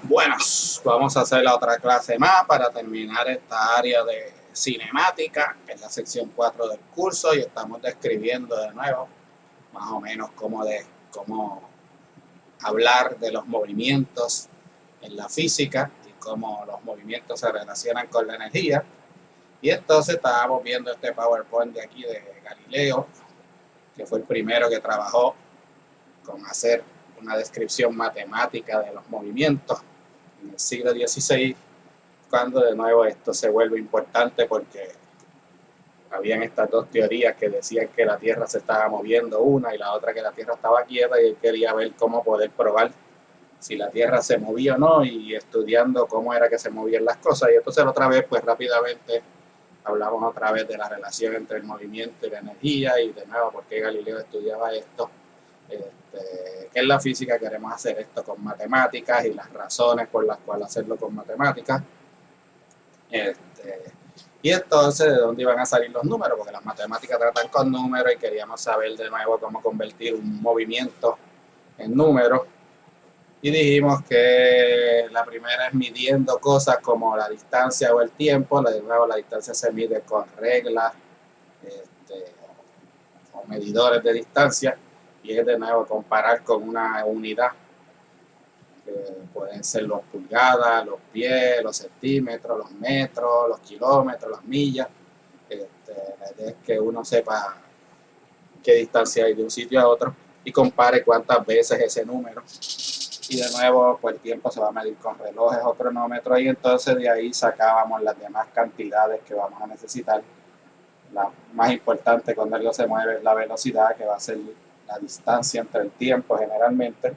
Buenas, vamos a hacer la otra clase más para terminar esta área de cinemática, que es la sección 4 del curso, y estamos describiendo de nuevo más o menos cómo hablar de los movimientos en la física y cómo los movimientos se relacionan con la energía. Y entonces estábamos viendo este PowerPoint de aquí de Galileo, que fue el primero que trabajó con hacer una descripción matemática de los movimientos en el siglo XVI, cuando de nuevo esto se vuelve importante porque habían estas dos teorías que decían que la Tierra se estaba moviendo una y la otra que la Tierra estaba quieta, y él quería ver cómo poder probar si la Tierra se movía o no, y estudiando cómo era que se movían las cosas. Y entonces otra vez, pues rápidamente hablamos otra vez de la relación entre el movimiento y la energía, y de nuevo por qué Galileo estudiaba esto. Que en la física queremos hacer esto con matemáticas y las razones por las cuales hacerlo con matemáticas. Y entonces, ¿de dónde iban a salir los números? Porque las matemáticas tratan con números y queríamos saber de nuevo cómo convertir un movimiento en números. Y dijimos que la primera es midiendo cosas como la distancia o el tiempo. De nuevo, la distancia se mide con reglas o medidores de distancia. Y es de nuevo comparar con una unidad, que pueden ser los pulgadas, los pies, los centímetros, los metros, los kilómetros, las millas. La idea es que uno sepa qué distancia hay de un sitio a otro y compare cuántas veces ese número. Y de nuevo, pues el tiempo se va a medir con relojes o cronómetros, y entonces de ahí sacábamos las demás cantidades que vamos a necesitar. La más importante cuando algo se mueve es la velocidad, que va a ser la distancia entre el tiempo generalmente.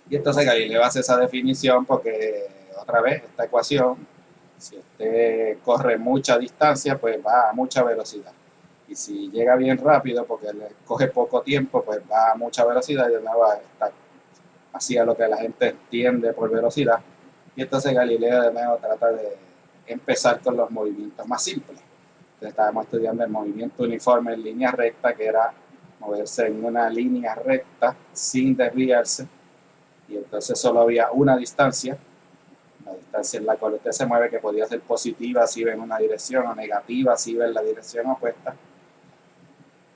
Y entonces Galileo hace esa definición porque, otra vez, esta ecuación, si usted corre mucha distancia, pues va a mucha velocidad. Y si llega bien rápido, porque le coge poco tiempo, pues va a mucha velocidad y de nuevo está hacia lo que la gente entiende por velocidad. Y entonces Galileo de nuevo trata de empezar con los movimientos más simples. Entonces estábamos estudiando el movimiento uniforme en línea recta, que era moverse en una línea recta sin desviarse, y entonces solo había una distancia, la distancia en la cual usted se mueve, que podía ser positiva si iba en una dirección o negativa si iba en la dirección opuesta,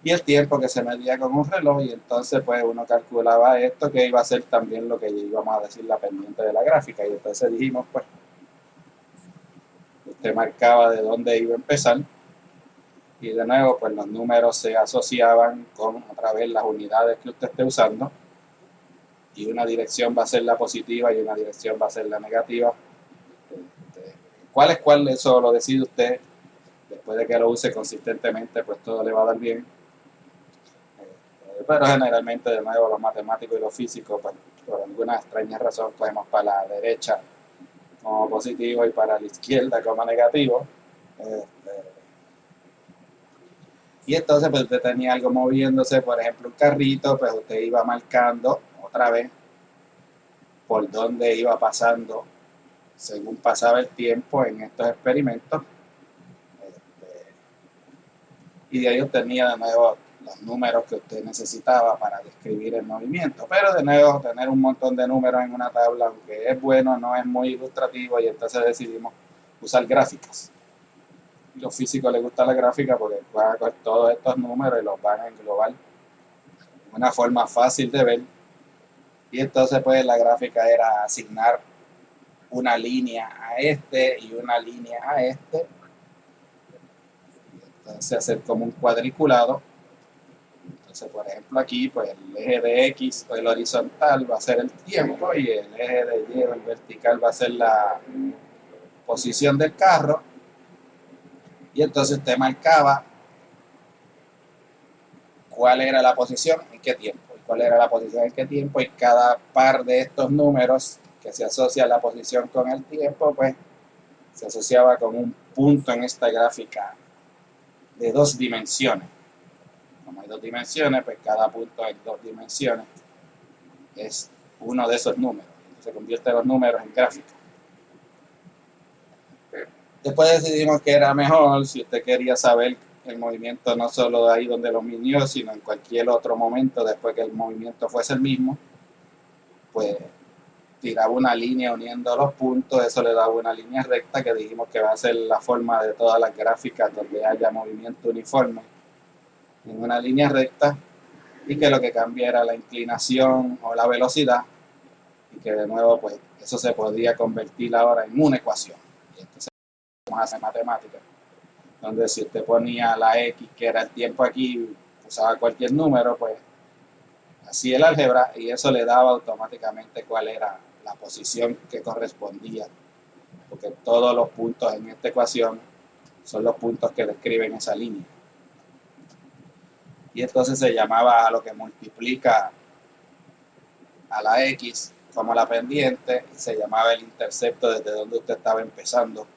y el tiempo que se medía con un reloj. Y entonces pues uno calculaba esto, que iba a ser también lo que íbamos a decir la pendiente de la gráfica. Y entonces dijimos, pues usted marcaba de dónde iba a empezar, y de nuevo pues los números se asociaban con otra vez las unidades que usted esté usando, y una dirección va a ser la positiva y una dirección va a ser la negativa. ¿Cuál es cuál? Eso lo decide usted. Después de que lo use consistentemente, pues todo le va a dar bien. Pero generalmente, de nuevo, los matemáticos y los físicos, pues, por alguna extraña razón, cogemos para la derecha como positivo y para la izquierda como negativo. Y entonces, pues usted tenía algo moviéndose, por ejemplo, un carrito, pues usted iba marcando otra vez por dónde iba pasando según pasaba el tiempo en estos experimentos. Y de ahí obtenía de nuevo los números que usted necesitaba para describir el movimiento. Pero de nuevo, tener un montón de números en una tabla, aunque es bueno, no es muy ilustrativo, y entonces decidimos usar gráficas. Y los físicos les gusta la gráfica porque van a coger todos estos números y los van a englobar de una forma fácil de ver. Y entonces pues la gráfica era asignar una línea a este y una línea a este. Y entonces hacer como un cuadriculado. Entonces, por ejemplo, aquí pues el eje de X o el horizontal va a ser el tiempo, y el eje de Y o el vertical va a ser la posición del carro. Y entonces usted marcaba cuál era la posición en qué tiempo, y cuál era la posición en qué tiempo, y cada par de estos números que se asocia a la posición con el tiempo, pues se asociaba con un punto en esta gráfica de 2 dimensiones. Como hay 2 dimensiones, pues cada punto en 2 dimensiones es uno de esos números. Se convierte los números en gráfica. Después decidimos que era mejor, si usted quería saber el movimiento no solo de ahí donde lo midió, sino en cualquier otro momento después que el movimiento fuese el mismo, pues tiraba una línea uniendo los puntos, eso le daba una línea recta que dijimos que va a ser la forma de todas las gráficas donde haya movimiento uniforme en una línea recta, y que lo que cambia era la inclinación o la velocidad, y que de nuevo pues eso se podía convertir ahora en una ecuación. Y entonces vamos a hacer matemáticas, donde si usted ponía la X, que era el tiempo aquí, usaba cualquier número, pues hacía el álgebra y eso le daba automáticamente cuál era la posición que correspondía, porque todos los puntos en esta ecuación son los puntos que describen esa línea. Y entonces se llamaba a lo que multiplica a la X como la pendiente, y se llamaba el intercepto desde donde usted estaba empezando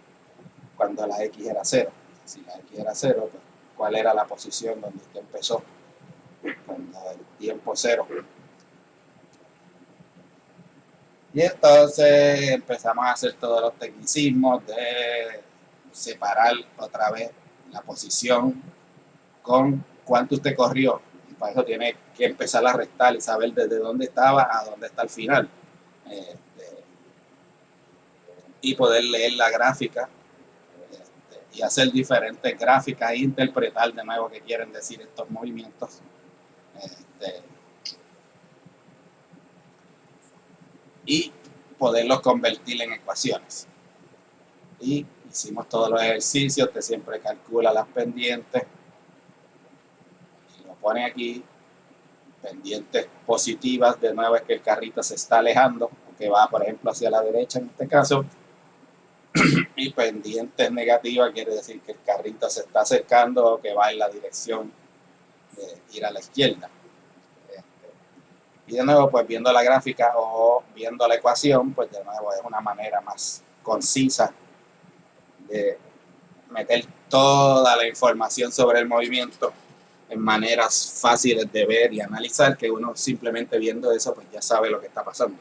cuando la X era 0. Si la X era 0, pues cuál era la posición donde usted empezó cuando el tiempo 0. Y entonces empezamos a hacer todos los tecnicismos de separar otra vez la posición con cuánto usted corrió. Y para eso tiene que empezar a restar y saber desde dónde estaba a dónde está el final. Y poder leer la gráfica y hacer diferentes gráficas e interpretar de nuevo qué quieren decir estos movimientos. Y poderlos convertir en ecuaciones. Y hicimos todos los ejercicios, usted siempre calcula las pendientes y lo pone aquí. Pendientes positivas, de nuevo es que el carrito se está alejando, que va por ejemplo hacia la derecha en este caso, y pendientes negativas quiere decir que el carrito se está acercando o que va en la dirección de ir a la izquierda. Y de nuevo, pues viendo la gráfica o viendo la ecuación, pues de nuevo es una manera más concisa de meter toda la información sobre el movimiento en maneras fáciles de ver y analizar, que uno simplemente viendo eso pues ya sabe lo que está pasando.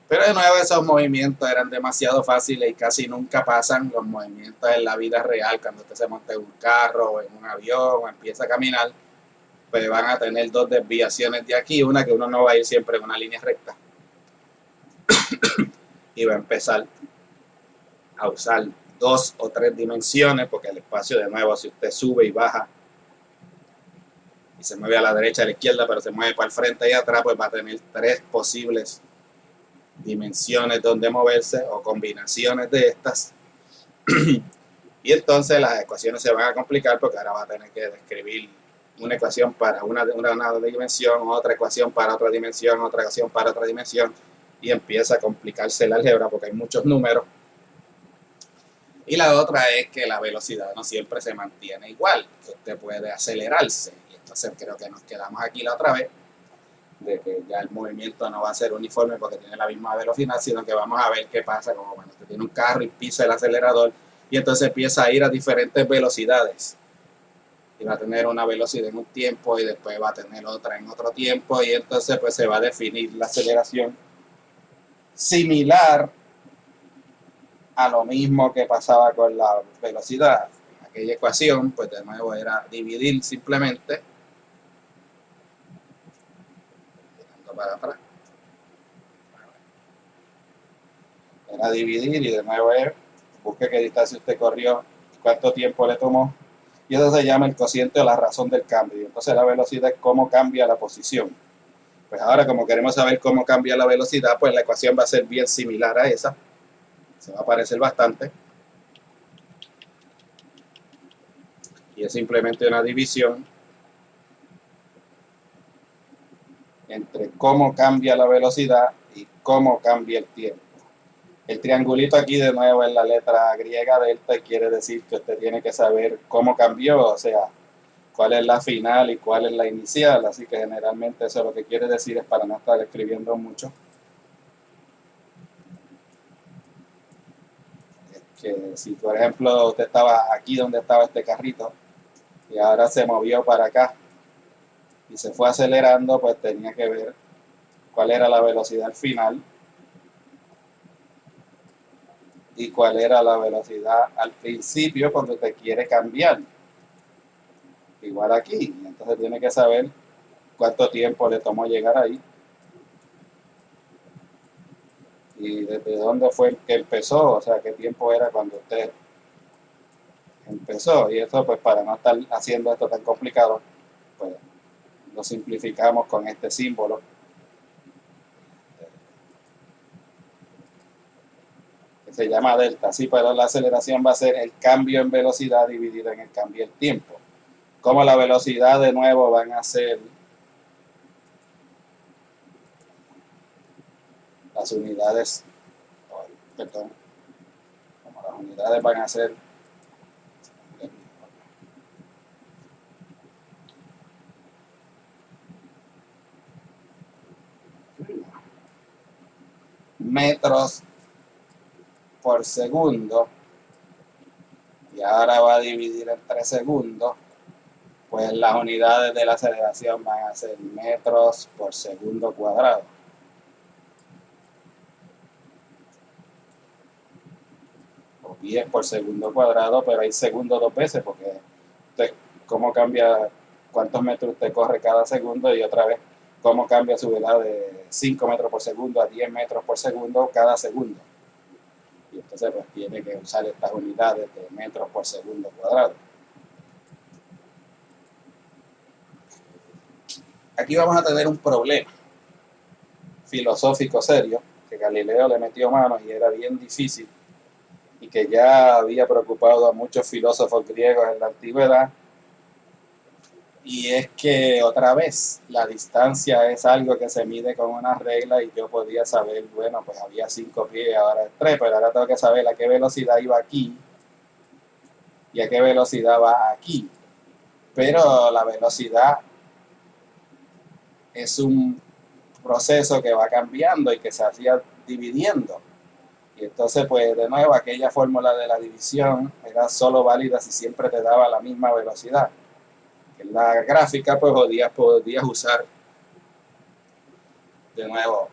Pero de nuevo esos movimientos eran demasiado fáciles y casi nunca pasan los movimientos en la vida real. Cuando usted se monta en un carro o en un avión o empieza a caminar, pues van a tener dos desviaciones de aquí, una que uno no va a ir siempre en una línea recta y va a empezar a usar 2 o 3 dimensiones, porque el espacio, de nuevo, si usted sube y baja y se mueve a la derecha, a la izquierda, pero se mueve para el frente y atrás, pues va a tener 3 posibles dimensiones donde moverse o combinaciones de estas. Y entonces las ecuaciones se van a complicar, porque ahora va a tener que describir una ecuación para una dimensión, otra ecuación para otra dimensión, otra ecuación para otra dimensión, y empieza a complicarse el álgebra porque hay muchos números. Y la otra es que la velocidad no siempre se mantiene igual, que usted puede acelerarse. Y entonces creo que nos quedamos aquí la otra vez, de que ya el movimiento no va a ser uniforme porque tiene la misma velocidad, sino que vamos a ver qué pasa como cuando usted tiene un carro y pisa el acelerador, y entonces empieza a ir a diferentes velocidades. Y va a tener una velocidad en un tiempo y después va a tener otra en otro tiempo, y entonces pues se va a definir la aceleración similar a lo mismo que pasaba con la velocidad. Aquella ecuación, pues de nuevo era dividir simplemente, tirando para atrás, era dividir, y de nuevo es busque qué distancia usted corrió y cuánto tiempo le tomó, y eso se llama el cociente o la razón del cambio. Y entonces la velocidad es cómo cambia la posición. Pues ahora, como queremos saber cómo cambia la velocidad, pues la ecuación va a ser bien similar a esa, se va a parecer bastante, y es simplemente una división entre cómo cambia la velocidad y cómo cambia el tiempo. El triangulito aquí de nuevo es la letra griega delta, y quiere decir que usted tiene que saber cómo cambió, o sea, cuál es la final y cuál es la inicial. Así que generalmente eso lo que quiere decir es, para no estar escribiendo mucho, es que si por ejemplo usted estaba aquí donde estaba este carrito y ahora se movió para acá y se fue acelerando, pues tenía que ver cuál era la velocidad al final y cuál era la velocidad al principio cuando usted quiere cambiar. Igual aquí, entonces tiene que saber cuánto tiempo le tomó llegar ahí y desde dónde fue que empezó, o sea, qué tiempo era cuando usted empezó. Y eso, pues, para no estar haciendo esto tan complicado, pues lo simplificamos con este símbolo que se llama delta. Sí, pero la aceleración va a ser el cambio en velocidad dividido en el cambio en tiempo. Como la velocidad de nuevo van a ser las unidades, perdón, como las unidades van a ser metros por segundo, y ahora va a dividir entre segundos, pues las unidades de la aceleración van a ser metros por segundo cuadrado. O 10 por segundo cuadrado, pero hay segundos dos veces, porque usted, cómo cambia, cuántos metros usted corre cada segundo, y otra vez, cómo cambia su velocidad de 5 metros por segundo a 10 metros por segundo cada segundo. Y entonces pues tiene que usar estas unidades de metros por segundo cuadrado. Aquí vamos a tener un problema filosófico serio, que Galileo le metió mano y era bien difícil, y que ya había preocupado a muchos filósofos griegos en la antigüedad, y es que otra vez la distancia es algo que se mide con una regla, y yo podía saber, bueno, pues había 5 pies, ahora es 3, pero ahora tengo que saber a qué velocidad iba aquí y a qué velocidad va aquí. Pero la velocidad es un proceso que va cambiando y que se hacía dividiendo. Y entonces, pues, de nuevo, aquella fórmula de la división era solo válida si siempre te daba la misma velocidad. En la gráfica, pues, podías usar, de nuevo,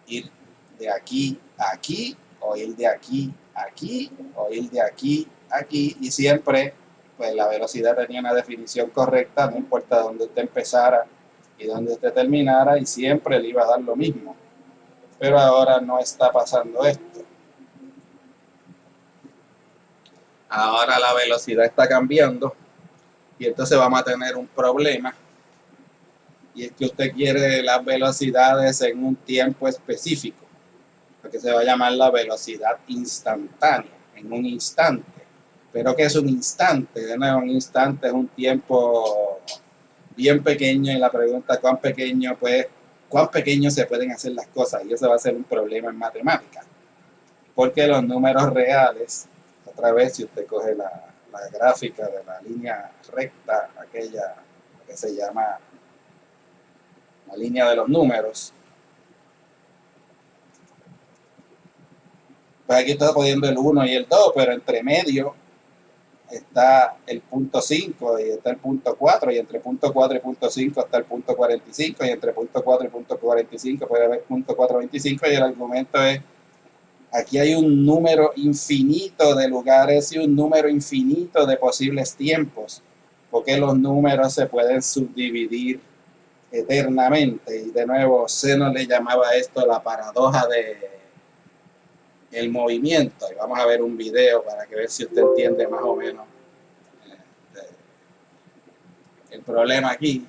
ir de aquí a aquí, o ir de aquí a aquí, o ir de aquí a aquí, y siempre, pues, la velocidad tenía una definición correcta, no importa dónde usted empezara y dónde usted terminara, y siempre le iba a dar lo mismo. Pero ahora no está pasando esto. Ahora la velocidad está cambiando, y entonces vamos a tener un problema, y es que usted quiere las velocidades en un tiempo específico, porque se va a llamar la velocidad instantánea, en un instante. Pero ¿qué es un instante? De nuevo, un instante es un tiempo bien pequeño, y la pregunta cuán pequeño, pues, cuán pequeño se pueden hacer las cosas, y eso va a ser un problema en matemáticas, porque los números reales, otra vez, si usted coge la gráfica de la línea recta, aquella que se llama la línea de los números, pues aquí estoy poniendo el 1 y el 2, pero entre medio está el punto 5 y está el punto 4, y entre punto 4 y punto 5 está el punto 45, y entre punto 4 y punto 45 puede haber punto 425, y el argumento es: aquí hay un número infinito de lugares y un número infinito de posibles tiempos, porque los números se pueden subdividir eternamente. Y de nuevo, Zeno le llamaba esto la paradoja de el movimiento, y vamos a ver un video para que ver si usted entiende más o menos el problema aquí.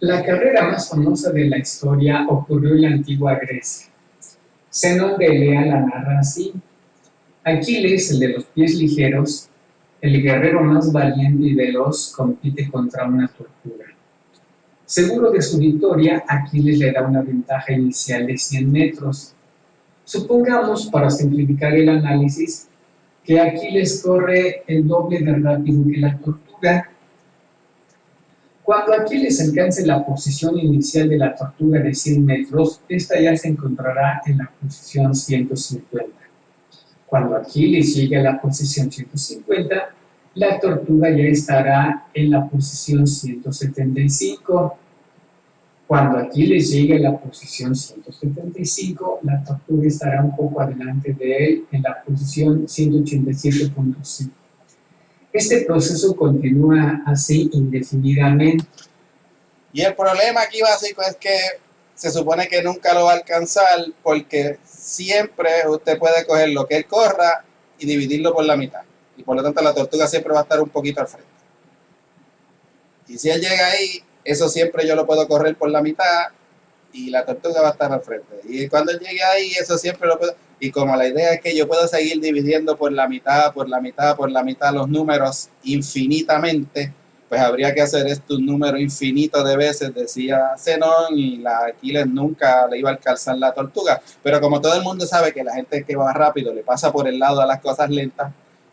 La carrera más famosa de la historia ocurrió en la antigua Grecia. Zenón de Elea la narra así: Aquiles, el de los pies ligeros, el guerrero más valiente y veloz, compite contra una tortuga. Seguro de su victoria, Aquiles le da una ventaja inicial de 100 metros. Supongamos, para simplificar el análisis, que Aquiles corre el doble de rápido que la tortuga. Cuando Aquiles alcance la posición inicial de la tortuga de 100 metros, esta ya se encontrará en la posición 150. Cuando Aquiles llegue a la posición 150, la tortuga ya estará en la posición 175. Cuando Aquiles llegue a la posición 175, la tortuga estará un poco adelante de él en la posición 187.5. Este proceso continúa así indefinidamente. Y el problema aquí básico es que se supone que nunca lo va a alcanzar porque siempre usted puede coger lo que él corra y dividirlo por la mitad. Y por lo tanto la tortuga siempre va a estar un poquito al frente. Y si él llega ahí, eso siempre yo lo puedo correr por la mitad y la tortuga va a estar al frente. Y cuando él llegue ahí, eso siempre lo puedo... Y como la idea es que yo puedo seguir dividiendo por la mitad, por la mitad, por la mitad los números infinitamente, pues habría que hacer esto un número infinito de veces, decía Zenón, y la Aquiles nunca le iba a alcanzar la tortuga. Pero como todo el mundo sabe que la gente que va rápido le pasa por el lado a las cosas lentas,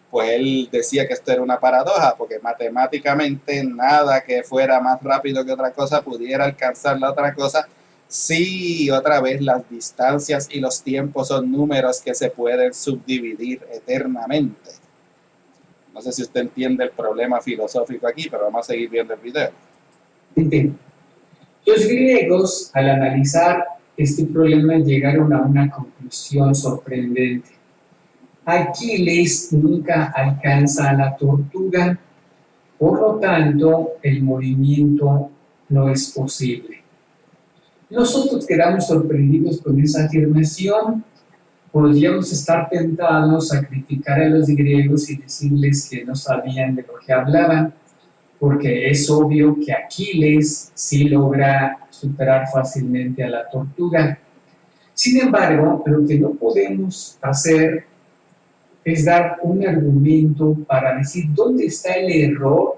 pues él decía que esto era una paradoja, porque matemáticamente nada que fuera más rápido que otra cosa pudiera alcanzar la otra cosa. Sí, otra vez las distancias y los tiempos son números que se pueden subdividir eternamente. No sé si usted entiende el problema filosófico aquí, pero vamos a seguir viendo el video. Los griegos, al analizar este problema, llegaron a una conclusión sorprendente. Aquiles nunca alcanza a la tortuga, por lo tanto, el movimiento no es posible. Nosotros quedamos sorprendidos con esa afirmación. Podríamos estar tentados a criticar a los griegos y decirles que no sabían de lo que hablaban, porque es obvio que Aquiles sí logra superar fácilmente a la tortuga. Sin embargo, lo que no podemos hacer es dar un argumento para decir dónde está el error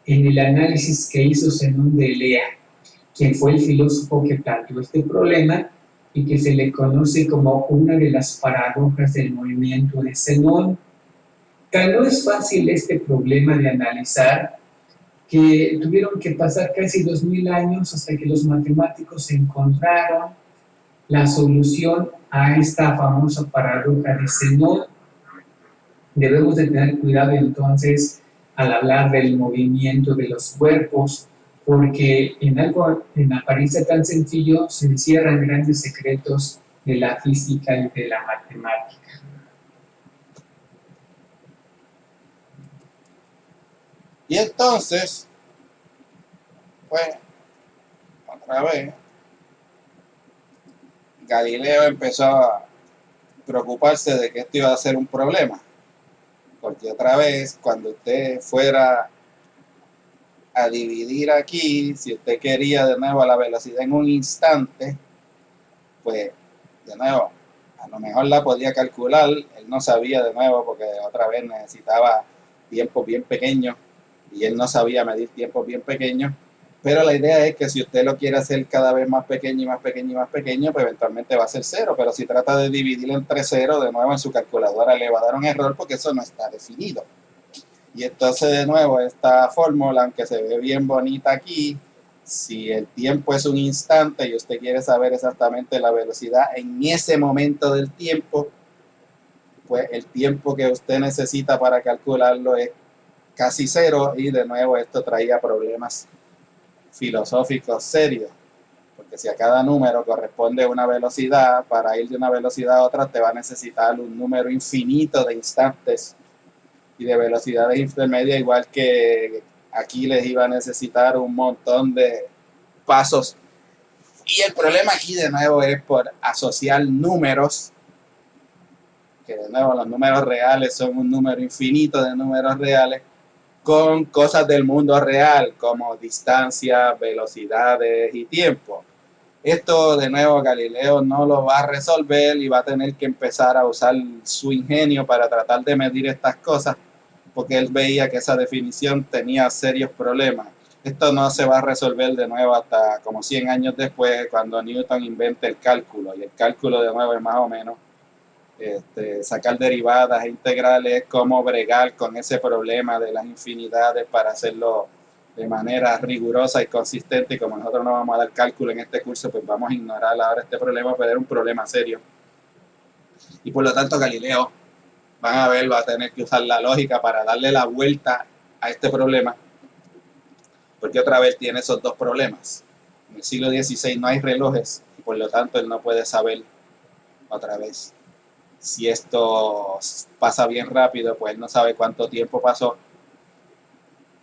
en el análisis que hizo Zenón de Elea, quien fue el filósofo que planteó este problema y que se le conoce como una de las paradojas del movimiento de Zenón. Tan no es fácil este problema de analizar que tuvieron que pasar casi 2000 años hasta que los matemáticos encontraron la solución a esta famosa paradoja de Zenón. Debemos de tener cuidado entonces al hablar del movimiento de los cuerpos, porque en algo en apariencia tan sencillo se encierran grandes secretos de la física y de la matemática. Y entonces, pues, otra vez, Galileo empezó a preocuparse de que esto iba a ser un problema. Porque otra vez, cuando usted fuera a dividir aquí, si usted quería de nuevo la velocidad en un instante, pues de nuevo, a lo mejor la podía calcular, él no sabía de nuevo porque otra vez necesitaba tiempos bien pequeños y él no sabía medir tiempos bien pequeños, pero la idea es que si usted lo quiere hacer cada vez más pequeño y más pequeño y más pequeño, pues eventualmente va a ser cero, pero si trata de dividirlo entre cero, de nuevo en su calculadora le va a dar un error porque eso no está definido. Y entonces de nuevo esta fórmula, aunque se ve bien bonita aquí, si el tiempo es un instante y usted quiere saber exactamente la velocidad en ese momento del tiempo, pues el tiempo que usted necesita para calcularlo es casi cero y de nuevo esto traía problemas filosóficos serios, porque si a cada número corresponde una velocidad, para ir de una velocidad a otra te va a necesitar un número infinito de instantes y de velocidades intermedias, igual que aquí les iba a necesitar un montón de pasos. Y el problema aquí de nuevo es por asociar números, que de nuevo los números reales son un número infinito de números reales, con cosas del mundo real, como distancia, velocidades y tiempo. Esto de nuevo Galileo no lo va a resolver y va a tener que empezar a usar su ingenio para tratar de medir estas cosas, porque él veía que esa definición tenía serios problemas. Esto no se va a resolver de nuevo hasta como 100 años después, cuando Newton inventa el cálculo, y el cálculo de nuevo es más o menos sacar derivadas e integrales, cómo bregar con ese problema de las infinidades para hacerlo de manera rigurosa y consistente. Y como nosotros no vamos a dar cálculo en este curso, pues vamos a ignorar ahora este problema, pero era un problema serio. Y por lo tanto Galileo, van a ver, va a tener que usar la lógica para darle la vuelta a este problema, porque otra vez tiene esos dos problemas. En el siglo XVI no hay relojes y por lo tanto él no puede saber otra vez si esto pasa bien rápido, pues él no sabe cuánto tiempo pasó,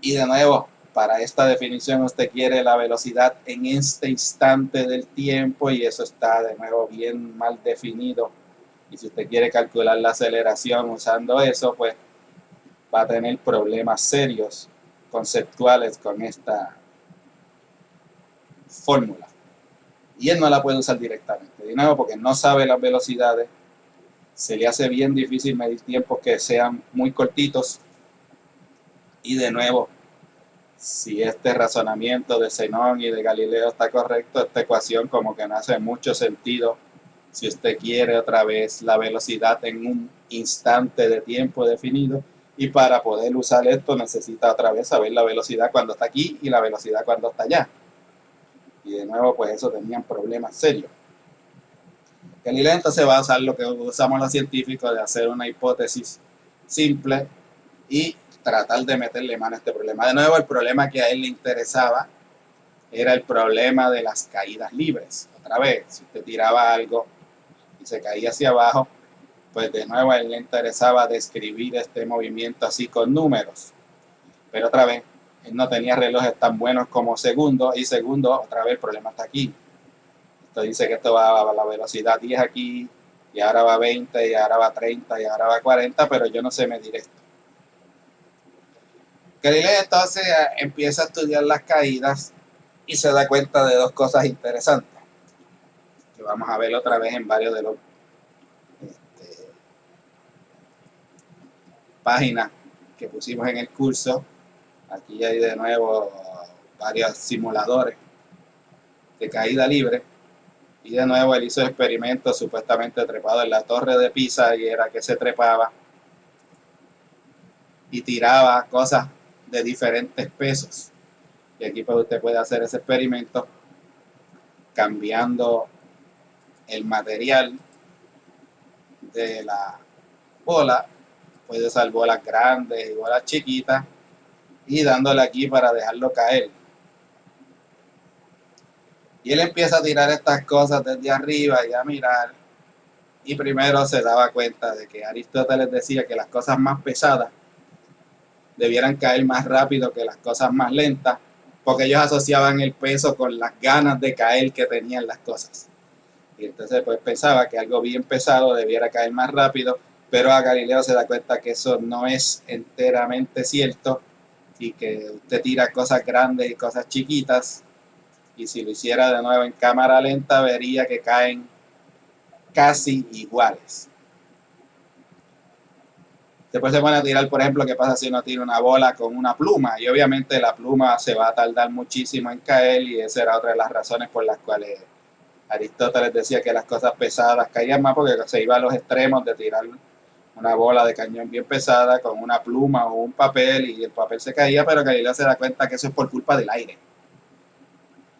Y de nuevo, para esta definición usted quiere la velocidad en este instante del tiempo y eso está de nuevo bien mal definido. Y si usted quiere calcular la aceleración usando eso, pues va a tener problemas serios conceptuales con esta fórmula. Y él no la puede usar directamente. De nuevo, porque no sabe las velocidades, se le hace bien difícil medir tiempos que sean muy cortitos. Y de nuevo, si este razonamiento de Zenón y de Galileo está correcto, esta ecuación como que no hace mucho sentido si usted quiere otra vez la velocidad en un instante de tiempo definido. Y para poder usar esto necesita otra vez saber la velocidad cuando está aquí y la velocidad cuando está allá. Y de nuevo, pues eso tenían problemas serios. Galileo entonces va a usar lo que usamos los científicos de hacer una hipótesis simple y tratar de meterle mano a este problema. De nuevo, el problema que a él le interesaba era el problema de las caídas libres. Otra vez, si usted tiraba algo y se caía hacia abajo, pues de nuevo a él le interesaba describir este movimiento así con números. Pero otra vez, él no tenía relojes tan buenos como segundo, y segundo, otra vez el problema está aquí. Esto dice que esto va a la velocidad 10 aquí, y ahora va a 20, y ahora va a 30, y ahora va a 40, pero yo no sé medir esto. Galileo entonces empieza a estudiar las caídas y se da cuenta de dos cosas interesantes, que vamos a ver otra vez en varios de los páginas que pusimos en el curso. Aquí hay de nuevo varios simuladores de caída libre. Y de nuevo él hizo experimentos supuestamente trepado en la torre de Pisa y era que se trepaba y tiraba cosas de diferentes pesos. Y aquí pues usted puede hacer ese experimento cambiando el material de la bola. Puede usar bolas grandes y bolas chiquitas y dándole aquí para dejarlo caer. Y él empieza a tirar estas cosas desde arriba y a mirar. Y primero se daba cuenta de que Aristóteles decía que las cosas más pesadas debieran caer más rápido que las cosas más lentas, porque ellos asociaban el peso con las ganas de caer que tenían las cosas. Y entonces pues pensaba que algo bien pesado debiera caer más rápido, pero a Galileo se da cuenta que eso no es enteramente cierto y que usted tira cosas grandes y cosas chiquitas, y si lo hiciera de nuevo en cámara lenta vería que caen casi iguales. Después se van a tirar, por ejemplo, qué pasa si uno tira una bola con una pluma, y obviamente la pluma se va a tardar muchísimo en caer, y esa era otra de las razones por las cuales Aristóteles decía que las cosas pesadas caían más, porque se iba a los extremos de tirar una bola de cañón bien pesada con una pluma o un papel y el papel se caía, pero Galileo se da cuenta que eso es por culpa del aire.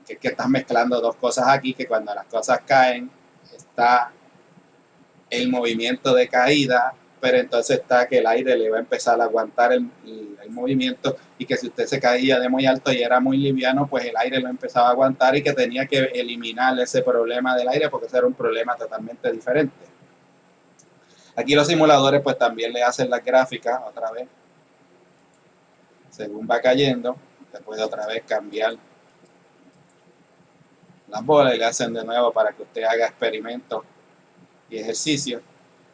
Que es que estás mezclando dos cosas aquí, que cuando las cosas caen está el movimiento de caída, pero entonces está que el aire le va a empezar a aguantar el movimiento, y que si usted se caía de muy alto y era muy liviano, pues el aire lo empezaba a aguantar y que tenía que eliminar ese problema del aire porque ese era un problema totalmente diferente. Aquí los simuladores pues también le hacen las gráficas otra vez. Según va cayendo, usted puede otra vez cambiar las bolas y le hacen de nuevo para que usted haga experimentos y ejercicios.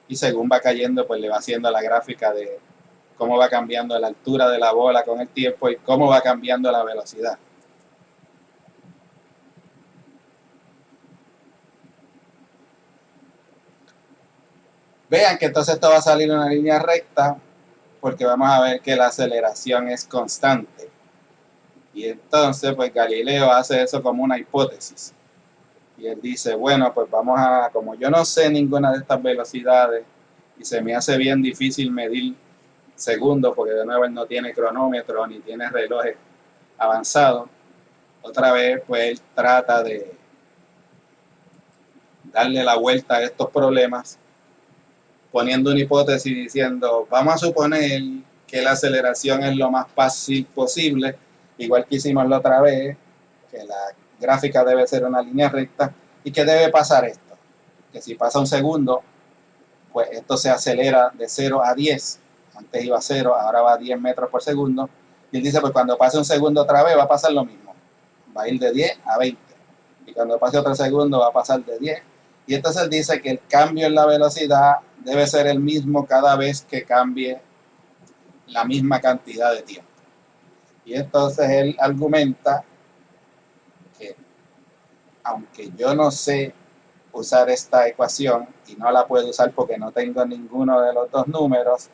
Y según va cayendo, pues le va haciendo la gráfica de cómo va cambiando la altura de la bola con el tiempo y cómo va cambiando la velocidad. Vean que entonces esto va a salir en una línea recta, porque vamos a ver que la aceleración es constante. Y entonces, pues Galileo hace eso como una hipótesis. Y él dice, bueno, pues vamos a, como yo no sé ninguna de estas velocidades y se me hace bien difícil medir segundos, porque de nuevo él no tiene cronómetro ni tiene relojes avanzados, otra vez pues él trata de darle la vuelta a estos problemas poniendo una hipótesis diciendo, vamos a suponer que la aceleración es lo más fácil posible, igual que hicimos la otra vez, que la gráfica debe ser una línea recta. ¿Y qué debe pasar esto? Que si pasa un segundo, pues esto se acelera de 0 a 10. Antes iba a 0, ahora va a 10 metros por segundo. Y él dice, pues cuando pase un segundo otra vez va a pasar lo mismo. Va a ir de 10 a 20. Y cuando pase otro segundo va a pasar de 10. Y entonces dice que el cambio en la velocidad debe ser el mismo cada vez que cambie la misma cantidad de tiempo. Y entonces él argumenta que aunque yo no sé usar esta ecuación y no la puedo usar porque no tengo ninguno de los dos números,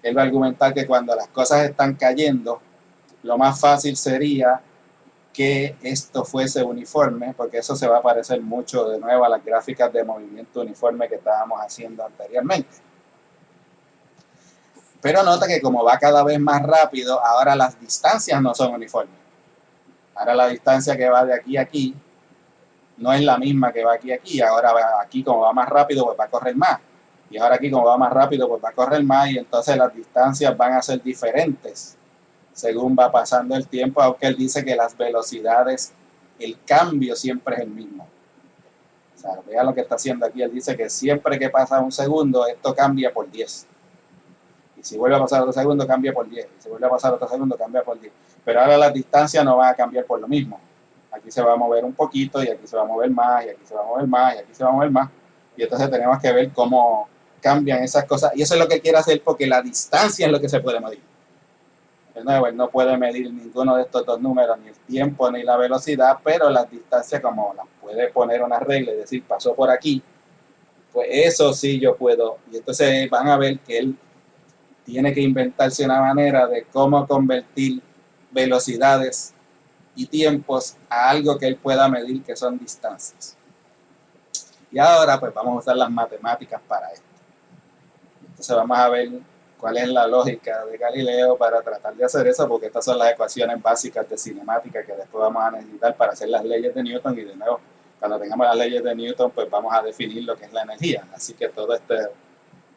él va a argumentar que cuando las cosas están cayendo, lo más fácil sería que esto fuese uniforme, porque eso se va a parecer mucho de nuevo a las gráficas de movimiento uniforme que estábamos haciendo anteriormente. Pero nota que como va cada vez más rápido, ahora las distancias no son uniformes. Ahora la distancia que va de aquí a aquí no es la misma que va aquí a aquí. Ahora va aquí como va más rápido, pues va a correr más. Y ahora aquí como va más rápido, pues va a correr más. Y entonces las distancias van a ser diferentes según va pasando el tiempo, aunque él dice que las velocidades, el cambio siempre es el mismo. O sea, vean lo que está haciendo aquí. Él dice que siempre que pasa un segundo, esto cambia por 10. Y si vuelve a pasar otro segundo, cambia por 10. Y si vuelve a pasar otro segundo, cambia por 10. Pero ahora las distancias no van a cambiar por lo mismo. Aquí se va a mover un poquito, y aquí se va a mover más, y aquí se va a mover más, y aquí se va a mover más. Y entonces tenemos que ver cómo cambian esas cosas. Y eso es lo que quiere hacer, porque la distancia es lo que se puede medir. De nuevo, él no puede medir ninguno de estos dos números, ni el tiempo ni la velocidad, pero las distancias, como las puede poner una regla y decir, pasó por aquí, pues eso sí yo puedo. Y entonces van a ver que él tiene que inventarse una manera de cómo convertir velocidades y tiempos a algo que él pueda medir, que son distancias. Y ahora pues vamos a usar las matemáticas para esto. Entonces vamos a ver cuál es la lógica de Galileo para tratar de hacer eso, porque estas son las ecuaciones básicas de cinemática que después vamos a necesitar para hacer las leyes de Newton. Y de nuevo, cuando tengamos las leyes de Newton, pues vamos a definir lo que es la energía. Así que todo este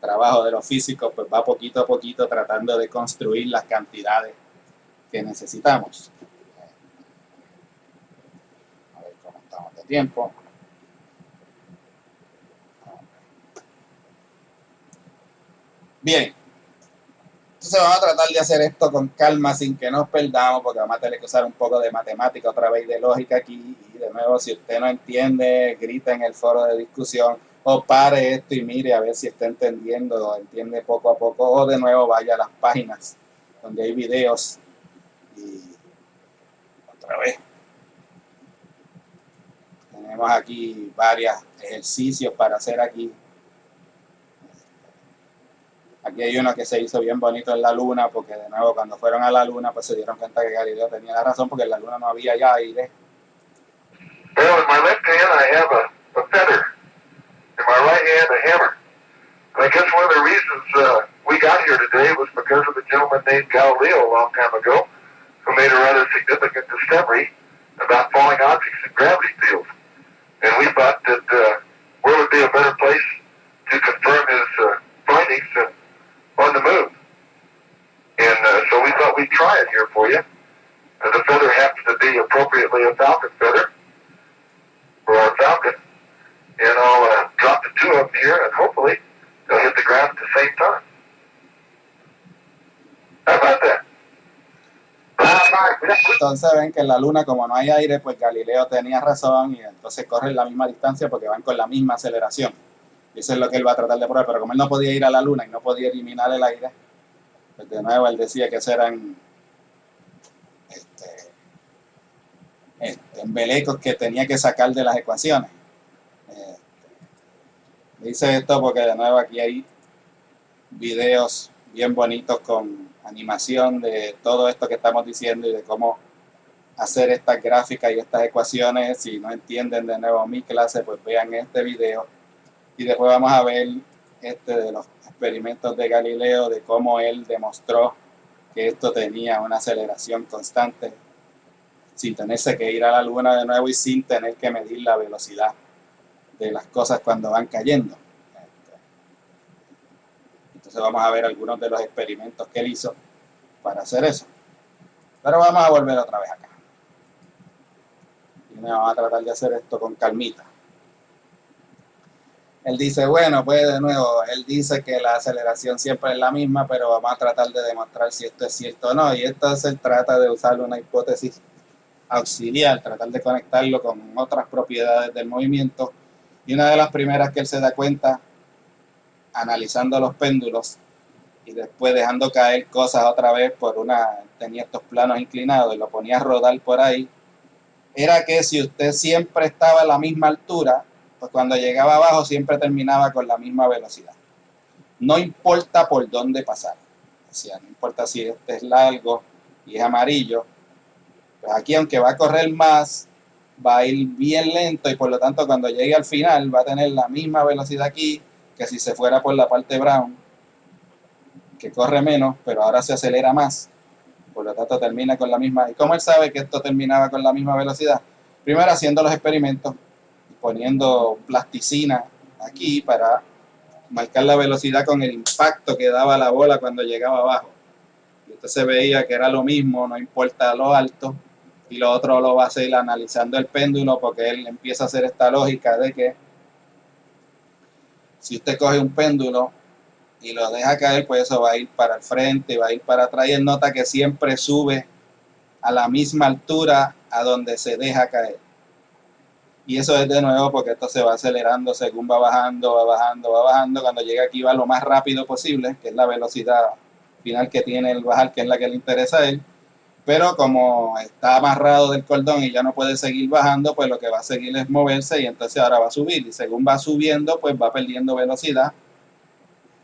trabajo de los físicos pues va poquito a poquito tratando de construir las cantidades que necesitamos. A ver cómo estamos de tiempo. Bien, entonces vamos a tratar de hacer esto con calma, sin que nos perdamos, porque vamos a tener que usar un poco de matemática otra vez, de lógica aquí. Y de nuevo, si usted no entiende, grita en el foro de discusión, o pare esto y mire a ver si está entendiendo o entiende poco a poco, o de nuevo vaya a las páginas donde hay videos y otra vez. Tenemos aquí varios ejercicios para hacer aquí. Aquí hay uno que se hizo bien bonito en la luna, porque de nuevo cuando fueron a la luna pues se dieron cuenta que Galileo tenía la razón, porque en la luna no había ya aire. Well, in my left hand I have a feather. In my right hand a hammer. And I guess one of the reasons we got here today was because of a gentleman named Galileo a long time ago, who made a rather significant discovery about falling objects in gravity fields. And we thought that where would be a better place to confirm his findings than on the moon. And so we thought we'd try it here for you. And the feather happens to be appropriately a falcon feather for our falcon. And I'll drop the two of them here, and hopefully they'll hit the ground at the same time. How about that? Entonces ven que en la luna, como no hay aire, pues Galileo tenía razón, y entonces corren la misma distancia porque van con la misma aceleración. Y eso es lo que él va a tratar de probar. Pero como él no podía ir a la luna y no podía eliminar el aire, pues de nuevo él decía que esos eran embelecos que tenía que sacar de las ecuaciones. Dice esto porque de nuevo aquí hay videos bien bonitos con animación de todo esto que estamos diciendo y de cómo hacer estas gráficas y estas ecuaciones. Si no entienden de nuevo mi clase, pues vean este video. Y después vamos a ver de los experimentos de Galileo, de cómo él demostró que esto tenía una aceleración constante, sin tenerse que ir a la luna de nuevo y sin tener que medir la velocidad de las cosas cuando van cayendo. Entonces vamos a ver algunos de los experimentos que él hizo para hacer eso. Pero vamos a volver otra vez acá. Y vamos a tratar de hacer esto con calmita. Él dice, bueno, pues de nuevo, él dice que la aceleración siempre es la misma, pero vamos a tratar de demostrar si esto es cierto o no. Y entonces él trata de usar una hipótesis auxiliar, tratar de conectarlo con otras propiedades del movimiento. Y una de las primeras que él se da cuenta, analizando los péndulos y después dejando caer cosas otra vez tenía estos planos inclinados y lo ponía a rodar por ahí, era que si usted siempre estaba a la misma altura, pues cuando llegaba abajo siempre terminaba con la misma velocidad. No importa por dónde pasar. O sea, no importa si este es largo y es amarillo, pues aquí aunque va a correr más, va a ir bien lento y por lo tanto cuando llegue al final va a tener la misma velocidad aquí que si se fuera por la parte brown, que corre menos, pero ahora se acelera más. Por lo tanto termina con la misma. ¿Y cómo él sabe que esto terminaba con la misma velocidad? Primero haciendo los experimentos, poniendo plasticina aquí para marcar la velocidad con el impacto que daba la bola cuando llegaba abajo. Y entonces veía que era lo mismo, no importa lo alto. Y lo otro lo va a hacer analizando el péndulo, porque él empieza a hacer esta lógica de que si usted coge un péndulo y lo deja caer, pues eso va a ir para el frente, va a ir para atrás, y él nota que siempre sube a la misma altura a donde se deja caer. Y eso es de nuevo porque esto se va acelerando según va bajando, va bajando, va bajando. Cuando llega aquí va lo más rápido posible, que es la velocidad final que tiene el bajar, que es la que le interesa a él. Pero como está amarrado del cordón y ya no puede seguir bajando, pues lo que va a seguir es moverse y entonces ahora va a subir. Y según va subiendo, pues va perdiendo velocidad,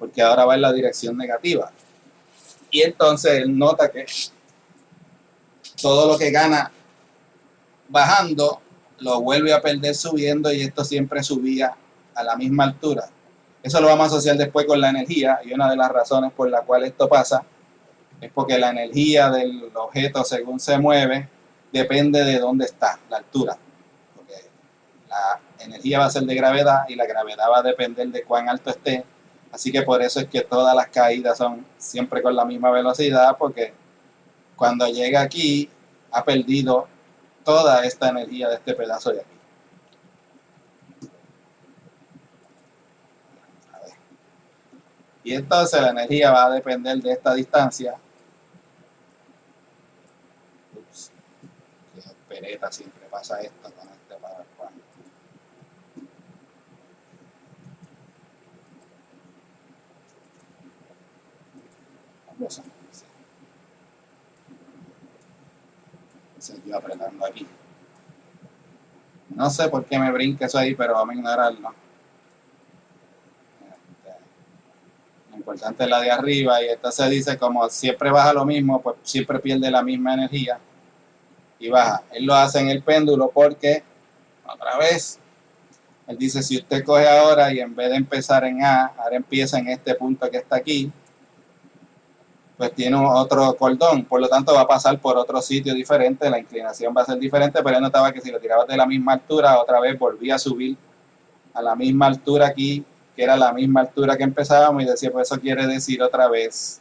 porque ahora va en la dirección negativa. Y entonces él nota que todo lo que gana bajando lo vuelve a perder subiendo, y esto siempre subía a la misma altura. Eso lo vamos a asociar después con la energía, y una de las razones por la cual esto pasa es porque la energía del objeto según se mueve depende de dónde está, la altura. Porque la energía va a ser de gravedad y la gravedad va a depender de cuán alto esté. Así que por eso es que todas las caídas son siempre con la misma velocidad, porque cuando llega aquí ha perdido toda esta energía de este pedazo de aquí. A ver. Y entonces la energía va a depender de esta distancia. Ups, que pereta, siempre pasa esto con este PowerPoint. Vamos a ver. Yo apretando aquí. No sé por qué me brinca eso ahí, pero vamos a ignorarlo. Lo importante es la de arriba, y entonces dice como siempre baja lo mismo, pues siempre pierde la misma energía y baja. Él lo hace en el péndulo porque, otra vez, él dice si usted coge ahora y en vez de empezar en A, ahora empieza en este punto que está aquí, pues tiene otro cordón, por lo tanto va a pasar por otro sitio diferente, la inclinación va a ser diferente, pero él notaba que si lo tirabas de la misma altura, otra vez volvía a subir a la misma altura aquí, que era la misma altura que empezábamos, y decía, pues eso quiere decir otra vez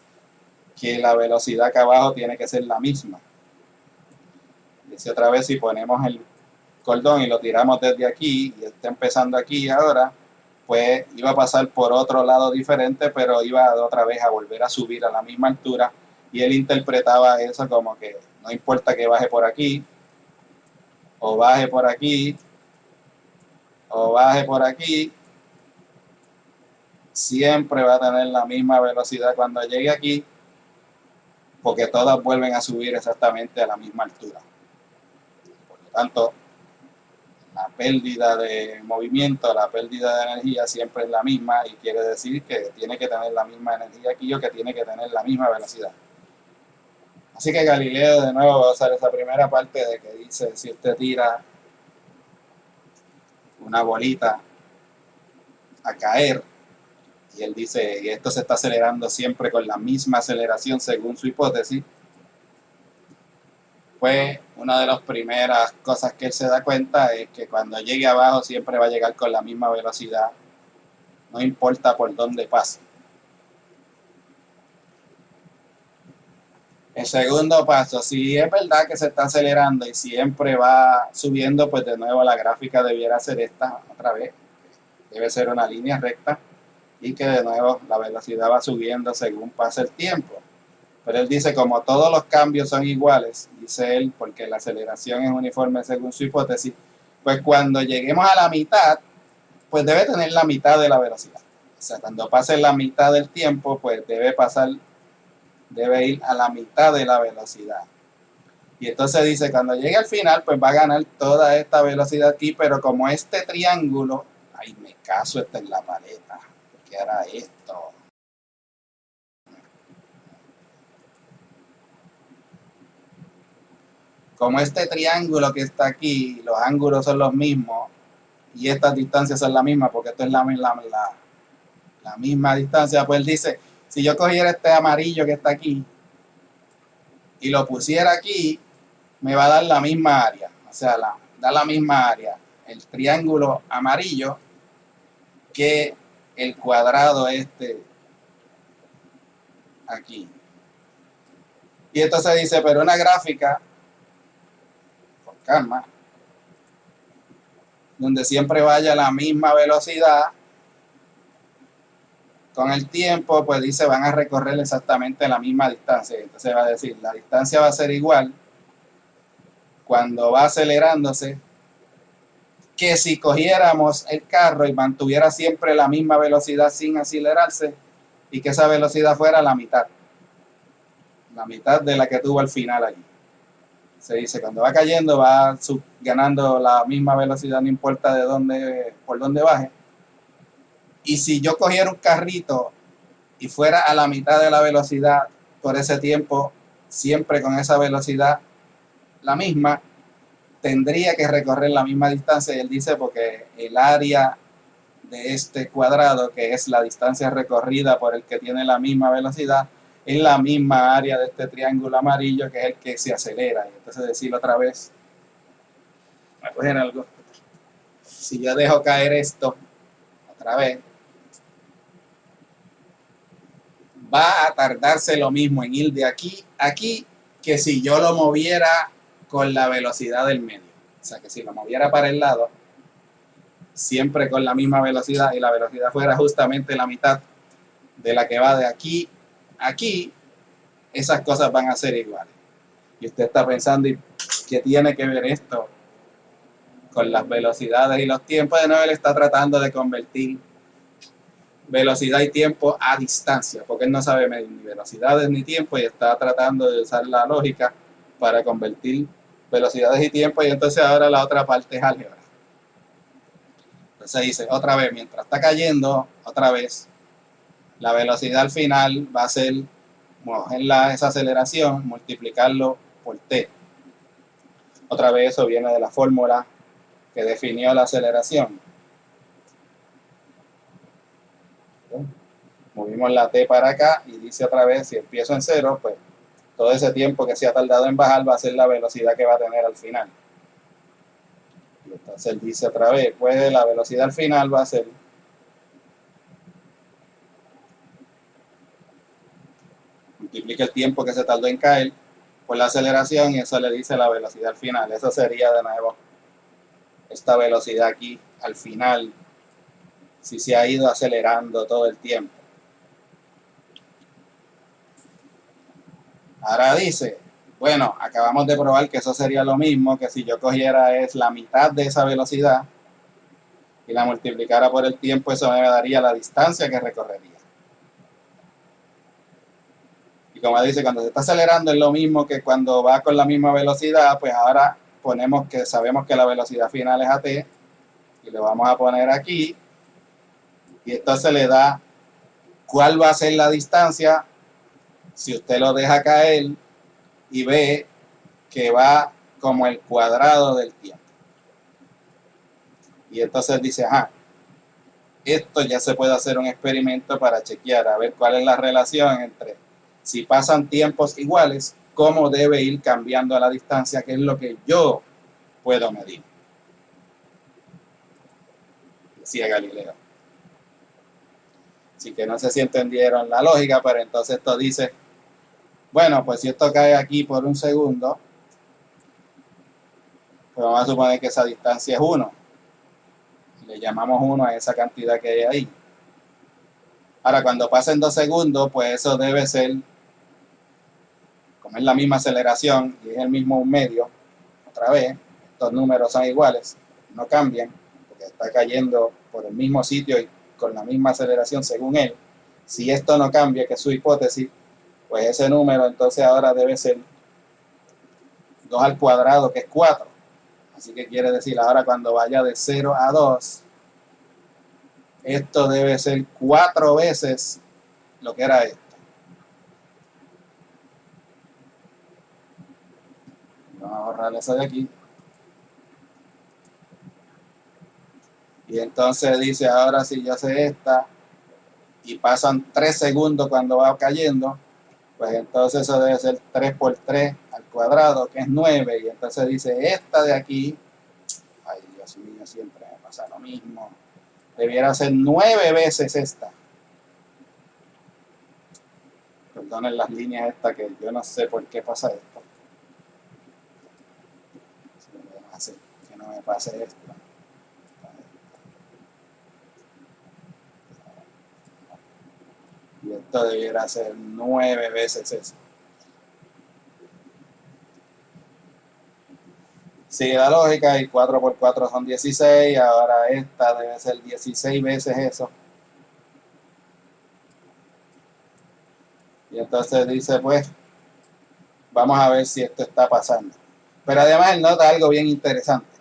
que la velocidad acá abajo tiene que ser la misma. Dice otra vez, si ponemos el cordón y lo tiramos desde aquí, y está empezando aquí ahora, pues iba a pasar por otro lado diferente, pero iba otra vez a volver a subir a la misma altura, y él interpretaba eso como que no importa que baje por aquí, o baje por aquí, o baje por aquí, siempre va a tener la misma velocidad cuando llegue aquí, porque todas vuelven a subir exactamente a la misma altura. Por lo tanto, la pérdida de movimiento, la pérdida de energía siempre es la misma, y quiere decir que tiene que tener la misma energía aquí, o que tiene que tener la misma velocidad. Así que Galileo de nuevo va a usar esa primera parte de que dice, si usted tira una bolita a caer, y él dice, y esto se está acelerando siempre con la misma aceleración según su hipótesis, pues una de las primeras cosas que él se da cuenta es que cuando llegue abajo siempre va a llegar con la misma velocidad, no importa por dónde pase. El segundo paso, si es verdad que se está acelerando y siempre va subiendo, pues de nuevo la gráfica debiera ser esta otra vez. debe ser una línea recta y que de nuevo la velocidad va subiendo según pasa el tiempo. Pero él dice, como todos los cambios son iguales, dice él, porque la aceleración es uniforme según su hipótesis, pues cuando lleguemos a la mitad, pues debe tener la mitad de la velocidad. O sea, cuando pase la mitad del tiempo, pues debe ir a la mitad de la velocidad. Y entonces dice, cuando llegue al final, pues va a ganar toda esta velocidad aquí, pero como este triángulo, ay, me caso, esta es la paleta, ¿qué hará esto? Como este triángulo que está aquí, los ángulos son los mismos y estas distancias son las mismas, porque esto es la misma distancia, pues él dice, si yo cogiera este amarillo que está aquí y lo pusiera aquí, me va a dar la misma área, o sea, da la misma área, el triángulo amarillo, que el cuadrado este aquí. Y entonces dice, pero una gráfica, con calma, donde siempre vaya a la misma velocidad, con el tiempo, pues dice, van a recorrer exactamente la misma distancia. Entonces va a decir, la distancia va a ser igual cuando va acelerándose, que si cogiéramos el carro y mantuviera siempre la misma velocidad sin acelerarse, y que esa velocidad fuera la mitad de la que tuvo al final allí. Se dice, cuando va cayendo va ganando la misma velocidad, no importa por dónde baje. Y si yo cogiera un carrito y fuera a la mitad de la velocidad por ese tiempo, siempre con esa velocidad la misma, tendría que recorrer la misma distancia. Y él dice, porque el área de este cuadrado, que es la distancia recorrida por el que tiene la misma velocidad, es la misma área de este triángulo amarillo, que es el que se acelera. Y entonces decirlo otra vez, voy a coger algo. Si yo dejo caer esto otra vez, va a tardarse lo mismo en ir de aquí a aquí que si yo lo moviera con la velocidad del medio. O sea, que si lo moviera para el lado, siempre con la misma velocidad, y la velocidad fuera justamente la mitad de la que va de aquí a aquí, esas cosas van a ser iguales. Y usted está pensando, ¿y qué tiene que ver esto con las velocidades y los tiempos? De nuevo, él está tratando de convertir velocidad y tiempo a distancia, porque él no sabe medir ni velocidades ni tiempo, y está tratando de usar la lógica para convertir velocidades y tiempo, y entonces ahora la otra parte es álgebra. Entonces dice, otra vez, mientras está cayendo, otra vez, la velocidad al final va a ser, esa aceleración, multiplicarlo por t. Otra vez eso viene de la fórmula que definió la aceleración. Movimos la t para acá y dice otra vez, si empiezo en 0, pues todo ese tiempo que se ha tardado en bajar va a ser la velocidad que va a tener al final. Y entonces él dice otra vez, pues la velocidad al final va a ser multiplica el tiempo que se tardó en caer por la aceleración, y eso le dice la velocidad al final. Eso sería de nuevo esta velocidad aquí al final, si se ha ido acelerando todo el tiempo. Ahora dice, bueno, acabamos de probar que eso sería lo mismo que si yo cogiera es la mitad de esa velocidad y la multiplicara por el tiempo, eso me daría la distancia que recorrería. Y como dice, cuando se está acelerando es lo mismo que cuando va con la misma velocidad, pues ahora ponemos que sabemos que la velocidad final es AT, y lo vamos a poner aquí, y entonces le da cuál va a ser la distancia si usted lo deja caer y ve que va como el cuadrado del tiempo. Y entonces dice, ajá, esto ya se puede hacer un experimento para chequear, a ver cuál es la relación entre si pasan tiempos iguales, cómo debe ir cambiando la distancia, que es lo que yo puedo medir. Decía Galileo. Así que no sé si entendieron la lógica, pero entonces esto dice, bueno, pues si esto cae aquí por un segundo, pues vamos a suponer que esa distancia es 1. Le llamamos 1 a esa cantidad que hay ahí. Ahora, cuando pasen 2 segundos, pues eso debe ser, como es la misma aceleración y es el mismo medio, otra vez, estos números son iguales, no cambian, porque está cayendo por el mismo sitio y con la misma aceleración según él. Si esto no cambia, que es su hipótesis, pues ese número entonces ahora debe ser 2 al cuadrado, que es 4. Así que quiere decir, ahora cuando vaya de 0 a 2, esto debe ser 4 veces lo que era esto. Vamos a borrar eso de aquí. Y entonces dice, ahora si yo sé esta, y pasan 3 segundos cuando va cayendo, pues entonces eso debe ser 3 por 3 al cuadrado, que es 9. Y entonces dice, esta de aquí, ay Dios mío, siempre me pasa lo mismo, debiera ser 9 veces esta. Perdonen las líneas estas, que yo no sé por qué pasa esto. Así que no me pase esto. Y esto debiera ser 9 veces eso. Sigue la lógica, y 4 por 4 son 16, ahora esta debe ser 16 veces eso. Y entonces dice, pues, vamos a ver si esto está pasando. Pero además él nota algo bien interesante.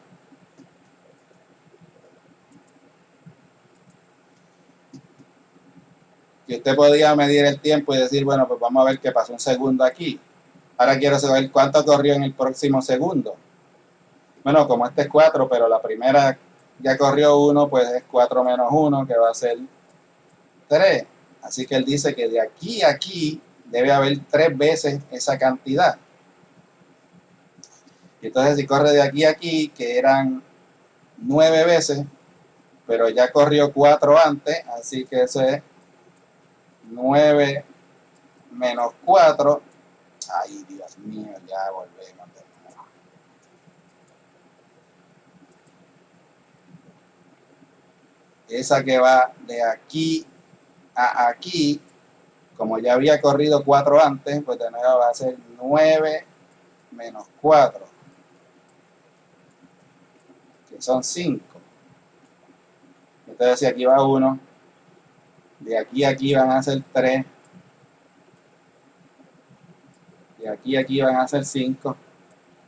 Que usted podía medir el tiempo y decir, bueno, pues vamos a ver qué pasó un segundo aquí. Ahora quiero saber cuánto corrió en el próximo segundo. Bueno, como este es 4, pero la primera ya corrió 1, pues es 4 menos 1, que va a ser 3. Así que él dice que de aquí a aquí debe haber 3 veces esa cantidad. Y entonces si corre de aquí a aquí, que eran 9 veces, pero ya corrió 4 antes, así que eso es 9 menos 4. Ay, Dios mío, ya volvemos de nuevo. Esa que va de aquí a aquí, como ya había corrido 4 antes, pues de nuevo va a ser 9 menos 4, que son 5. Entonces si aquí va 1, de aquí a aquí van a ser 3, de aquí a aquí van a ser 5.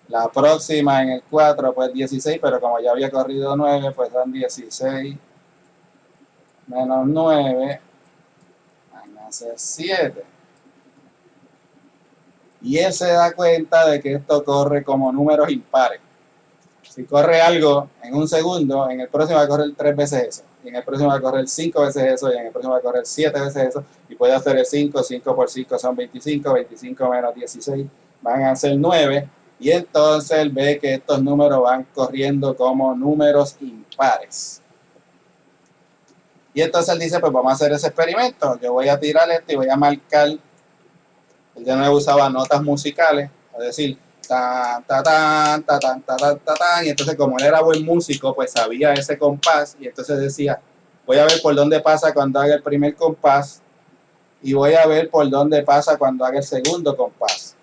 La próxima en el 4 pues 16, pero como ya había corrido 9, pues son 16 menos 9, van a ser 7. Y él se da cuenta de que esto corre como números impares. Si corre algo en un segundo, en el próximo va a correr 3 veces eso, y en el próximo va a correr 5 veces eso, y en el próximo va a correr 7 veces eso, y puede hacer el 5, 5 por 5 son 25, 25 menos 16 van a ser 9, y entonces él ve que estos números van corriendo como números impares. Y entonces él dice, pues vamos a hacer ese experimento, yo voy a tirar esto y voy a marcar, él de nuevo usaba notas musicales, es decir, tan, ta, tan, ta, tan, ta, tan, ta, tan, y entonces como él era buen músico, pues sabía ese compás, y entonces decía, voy a ver por dónde pasa cuando haga el primer compás, y voy a ver por dónde pasa cuando haga el segundo compás.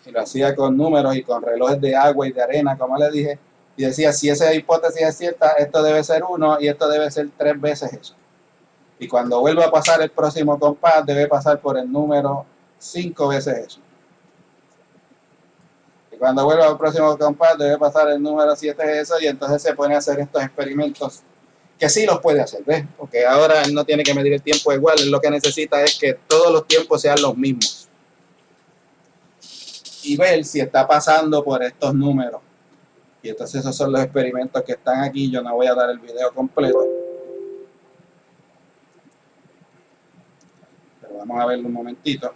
Y lo hacía con números y con relojes de agua y de arena, como le dije, y decía, si esa hipótesis es cierta, esto debe ser 1 y esto debe ser 3 veces eso. Y cuando vuelva a pasar el próximo compás, debe pasar por el número 5 veces eso. Y cuando vuelva al próximo compás, debe pasar el número 7 eso, y entonces se pone a hacer estos experimentos, que sí los puede hacer, ¿ves? Porque ahora él no tiene que medir el tiempo igual, él lo que necesita es que todos los tiempos sean los mismos. Y ver si está pasando por estos números. Y entonces esos son los experimentos que están aquí. Yo no voy a dar el video completo, pero vamos a verlo un momentito.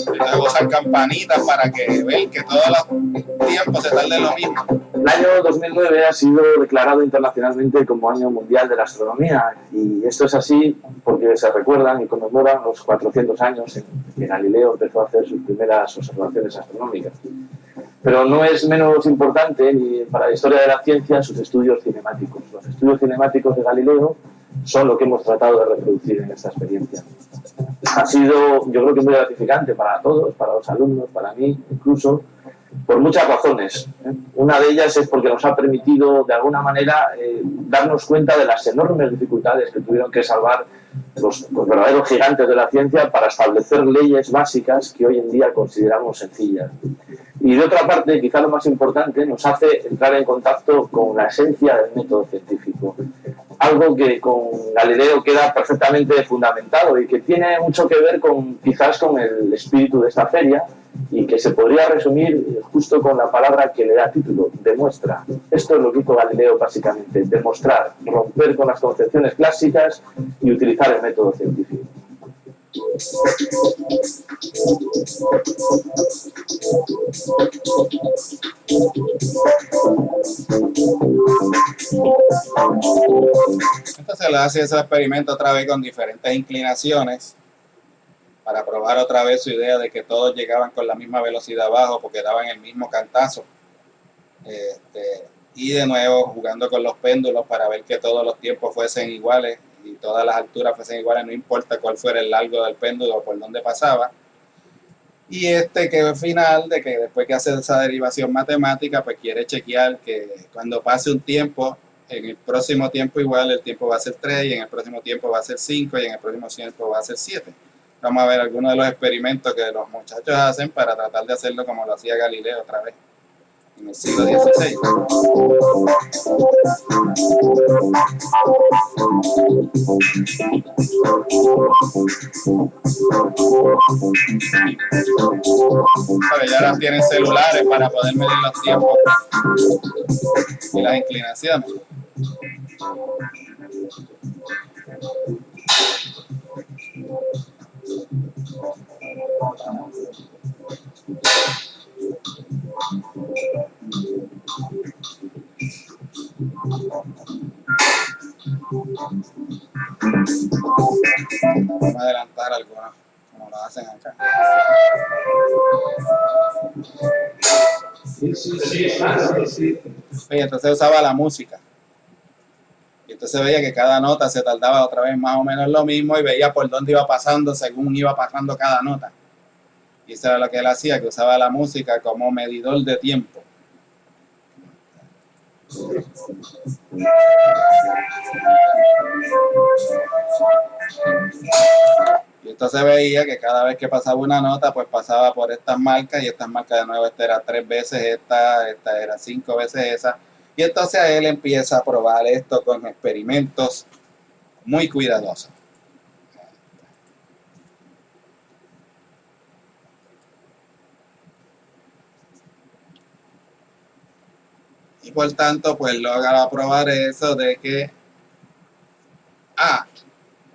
Voy a usar campanitas para que vean que todos los tiempos se tarden lo mismo. El año 2009 ha sido declarado internacionalmente como Año Mundial de la Astronomía, y esto es así porque se recuerdan y conmemoran los 400 años en que Galileo empezó a hacer sus primeras observaciones astronómicas. Pero no es menos importante ni para la historia de la ciencia sus estudios cinemáticos. Los estudios cinemáticos de Galileo son lo que hemos tratado de reproducir en esta experiencia. Ha sido, yo creo que muy gratificante para todos, para los alumnos, para mí incluso, por muchas razones. Una de ellas es porque nos ha permitido, de alguna manera, darnos cuenta de las enormes dificultades que tuvieron que salvar los verdaderos gigantes de la ciencia para establecer leyes básicas que hoy en día consideramos sencillas. Y de otra parte, quizá lo más importante, nos hace entrar en contacto con la esencia del método científico. Algo que con Galileo queda perfectamente fundamentado y que tiene mucho que ver quizás con el espíritu de esta feria, y que se podría resumir justo con la palabra que le da título: demuestra. Esto es lo que hizo Galileo básicamente: demostrar, romper con las concepciones clásicas y utilizar el método científico. Entonces le hace ese experimento otra vez con diferentes inclinaciones para probar otra vez su idea de que todos llegaban con la misma velocidad abajo porque daban el mismo cantazo. Y de nuevo jugando con los péndulos para ver que todos los tiempos fuesen iguales y todas las alturas fuesen iguales, no importa cuál fuera el largo del péndulo o por dónde pasaba. Y que al final, de que después que hace esa derivación matemática, pues quiere chequear que cuando pase un tiempo, en el próximo tiempo igual el tiempo va a ser 3, y en el próximo tiempo va a ser 5, y en el próximo tiempo va a ser 7. Vamos a ver algunos de los experimentos que los muchachos hacen para tratar de hacerlo como lo hacía Galileo otra vez, en el siglo XVI. Pero ya ahora tienen celulares para poder medir los tiempos y las inclinaciones. Vamos a adelantar algunos, como lo hacen acá. Sí. Y entonces usaba la música. Y entonces veía que cada nota se tardaba otra vez más o menos lo mismo, y veía por dónde iba pasando según iba pasando cada nota. Y eso era lo que él hacía, que usaba la música como medidor de tiempo. Y entonces veía que cada vez que pasaba una nota, pues pasaba por estas marcas, y estas marcas de nuevo, esta era 3 veces esta era 5 veces esa. Y entonces él empieza a probar esto con experimentos muy cuidadosos. Y por tanto, pues logra probar eso de que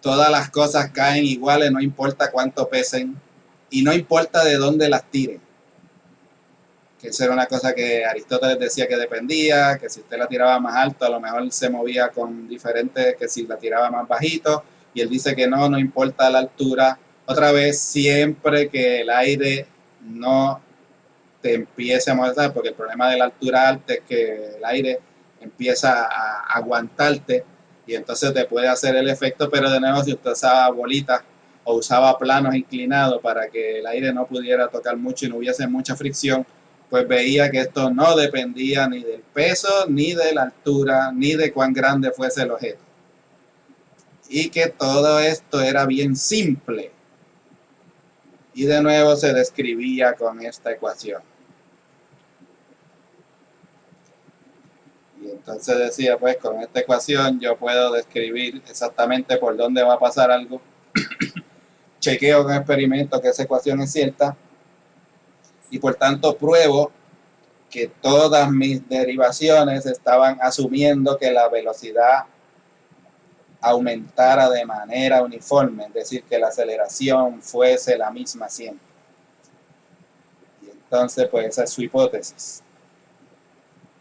todas las cosas caen iguales, no importa cuánto pesen y no importa de dónde las tiren. Que eso era una cosa que Aristóteles decía que dependía, que si usted la tiraba más alto, a lo mejor se movía con diferente que si la tiraba más bajito. Y él dice que no importa la altura. Otra vez, siempre que el aire no te empiece a mover, porque el problema de la altura alta es que el aire empieza a aguantarte y entonces te puede hacer el efecto, pero de nuevo si usted usaba bolitas o usaba planos inclinados para que el aire no pudiera tocar mucho y no hubiese mucha fricción, pues veía que esto no dependía ni del peso, ni de la altura, ni de cuán grande fuese el objeto. Y que todo esto era bien simple. Y de nuevo se describía con esta ecuación. Y entonces decía, pues con esta ecuación yo puedo describir exactamente por dónde va a pasar algo. Chequeo con experimento que esa ecuación es cierta. Y por tanto pruebo que todas mis derivaciones estaban asumiendo que la velocidad aumentara de manera uniforme, es decir, que la aceleración fuese la misma siempre. Y entonces, pues esa es su hipótesis.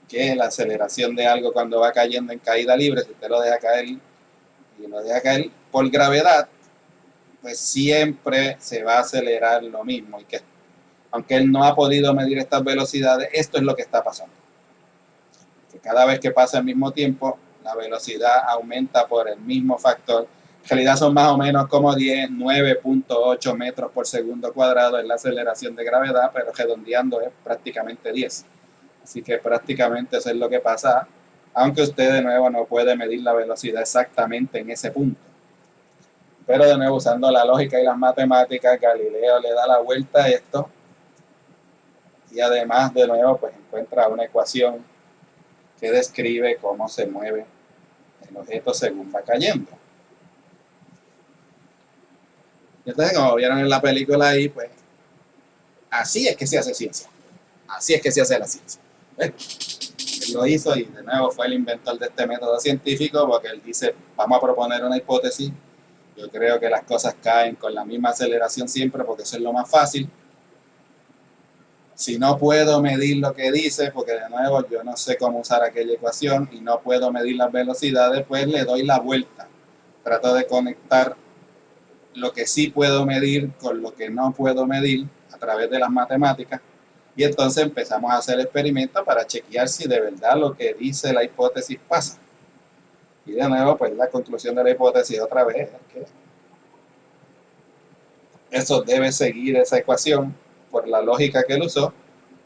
que la aceleración de algo cuando va cayendo en caída libre, si usted lo deja caer y lo deja caer por gravedad, pues siempre se va a acelerar lo mismo. Y que aunque él no ha podido medir estas velocidades, esto es lo que está pasando. Que cada vez que pasa el mismo tiempo, la velocidad aumenta por el mismo factor. En realidad son más o menos como 9.8 metros por segundo cuadrado, es la aceleración de gravedad, pero redondeando es prácticamente 10. Así que prácticamente eso es lo que pasa, aunque usted de nuevo no puede medir la velocidad exactamente en ese punto. Pero de nuevo, usando la lógica y las matemáticas, Galileo le da la vuelta a esto y además de nuevo pues encuentra una ecuación que describe cómo se mueve el objeto según va cayendo. Y entonces, como vieron en la película ahí, pues así es que se hace ciencia. Así es que se hace la ciencia. Él lo hizo y de nuevo fue el inventor de este método científico porque él dice, vamos a proponer una hipótesis. Yo creo que las cosas caen con la misma aceleración siempre porque eso es lo más fácil. Si no puedo medir lo que dice, porque de nuevo yo no sé cómo usar aquella ecuación y no puedo medir las velocidades, pues le doy la vuelta. Trato de conectar lo que sí puedo medir con lo que no puedo medir a través de las matemáticas. Y entonces empezamos a hacer experimentos para chequear si de verdad lo que dice la hipótesis pasa. Y de nuevo, pues la conclusión de la hipótesis otra vez es que eso debe seguir esa ecuación por la lógica que él usó,